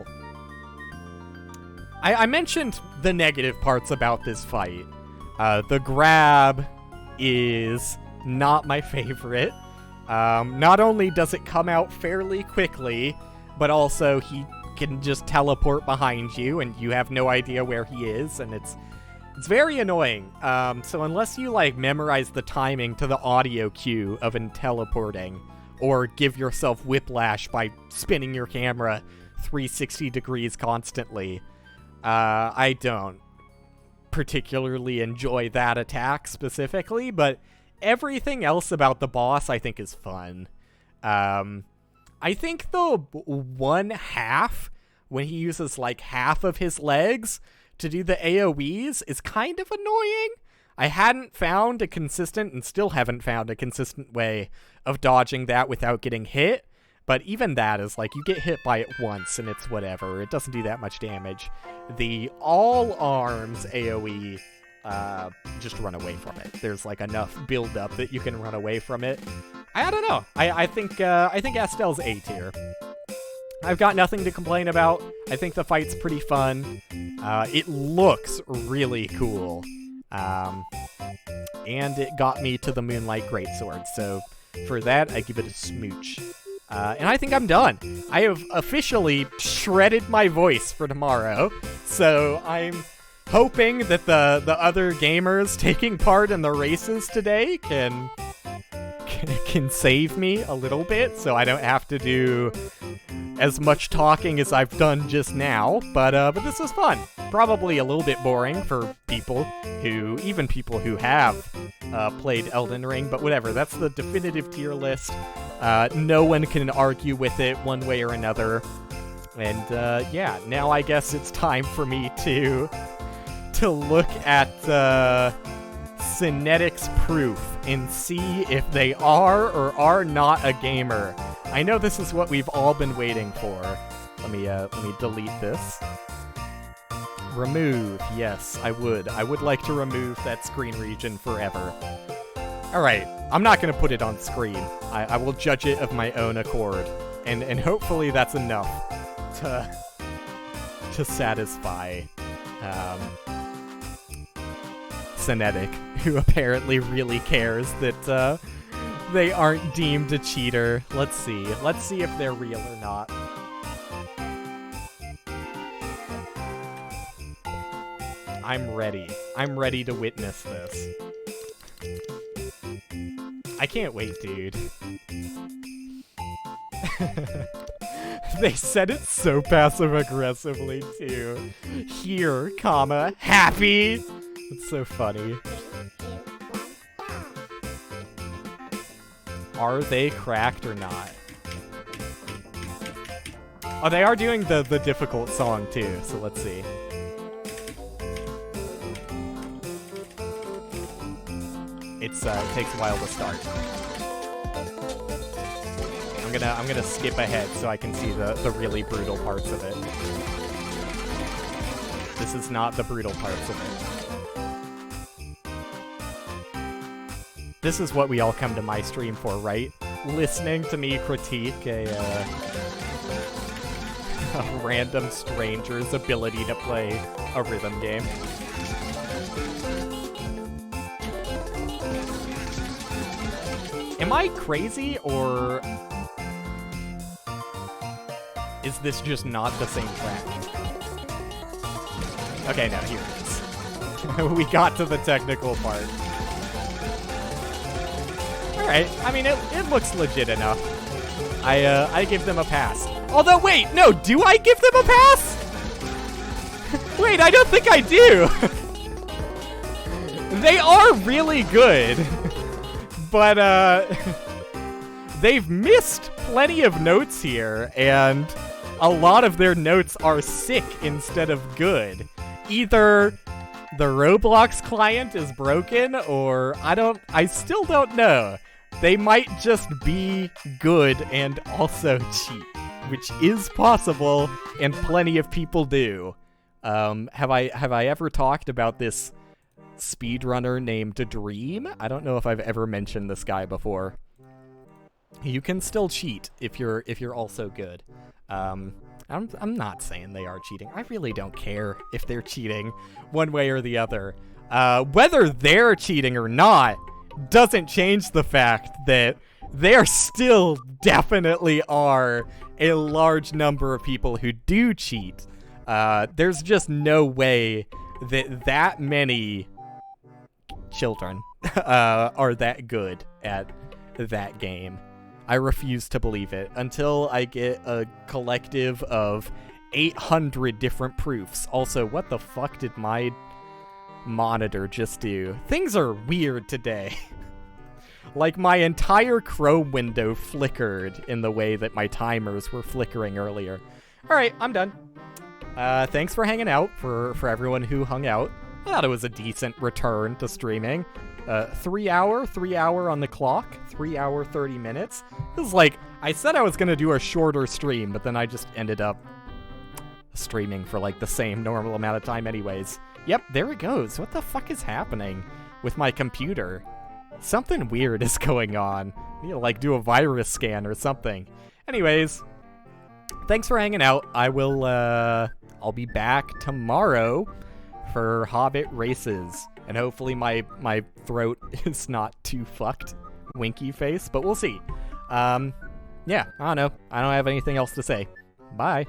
I mentioned the negative parts about this fight. The grab is not my favorite. Not only does it come out fairly quickly, but also he can just teleport behind you and you have no idea where he is, and it's very annoying. So unless you, like, memorize the timing to the audio cue of him teleporting, or give yourself whiplash by spinning your camera 360 degrees constantly, I don't particularly enjoy that attack specifically, but everything else about the boss I think is fun. I think the one half, when he uses like half of his legs to do the AoEs, is kind of annoying. I hadn't found a consistent, and still haven't found a consistent way of dodging that without getting hit. But even that is like, you get hit by it once and it's whatever. It doesn't do that much damage. The all arms AoE, just run away from it. There's like enough build up that you can run away from it. I don't know. I think Estelle's A tier. I've got nothing to complain about. I think the fight's pretty fun. It looks really cool. And it got me to the Moonlight Greatsword. So for that, I give it a smooch. And I think I'm done. I have officially shredded my voice for tomorrow, so I'm hoping that the other gamers taking part in the races today can save me a little bit, so I don't have to do as much talking as I've done just now. But this was fun. Probably a little bit boring for people who have played Elden Ring, but whatever. That's the definitive tier list. No one can argue with it one way or another. And yeah, now I guess it's time for me to look at Synetics proof and see if they are or are not a gamer. I know this is what we've all been waiting for. Let me delete this. Remove. Yes, I would. I would like to remove that screen region forever. Alright, I'm not going to put it on screen. I will judge it of my own accord. And hopefully that's enough to satisfy Cinetic, who apparently really cares that they aren't deemed a cheater. Let's see if they're real or not. I'm ready to witness this. I can't wait, dude. They said it so passive-aggressively, too. Here, comma, happy! It's so funny. Are they cracked or not? Oh, they are doing the difficult song, too, so let's see. It takes a while to start. I'm gonna skip ahead so I can see the really brutal parts of it. This is not the brutal parts of it. This is what we all come to my stream for, right? Listening to me critique a random stranger's ability to play a rhythm game. Am I crazy, or is this just not the same track? Okay, no, here it is. We got to the technical part. Alright, I mean, it looks legit enough. I give them a pass. Although, wait, no, do I give them a pass? Wait, I don't think I do. They are really good. But, they've missed plenty of notes here, and a lot of their notes are sick instead of good. Either the Roblox client is broken, or I still don't know. They might just be good and also cheat, which is possible, and plenty of people do. Have I ever talked about this speedrunner named Dream? I don't know if I've ever mentioned this guy before. You can still cheat if you're also good. I'm not saying they are cheating. I really don't care if they're cheating one way or the other. Whether they're cheating or not doesn't change the fact that there still definitely are a large number of people who do cheat. There's just no way that many children are that good at that game. I refuse to believe it until I get a collective of 800 different proofs. Also, what the fuck did my monitor just do? Things are weird today. Like, my entire Chrome window flickered in the way that my timers were flickering earlier. Alright, I'm done. Thanks for hanging out, for everyone who hung out. I thought it was a decent return to streaming. 3 hour on the clock, 3 hour, 30 minutes. This is like, I said I was gonna do a shorter stream, but then I just ended up streaming for like the same normal amount of time anyways. Yep, there it goes. What the fuck is happening with my computer? Something weird is going on. I need to like do a virus scan or something. Anyways, thanks for hanging out. I'll be back tomorrow for Hobbit races. And hopefully my throat is not too fucked. Winky face, but we'll see. Yeah, I don't know. I don't have anything else to say. Bye.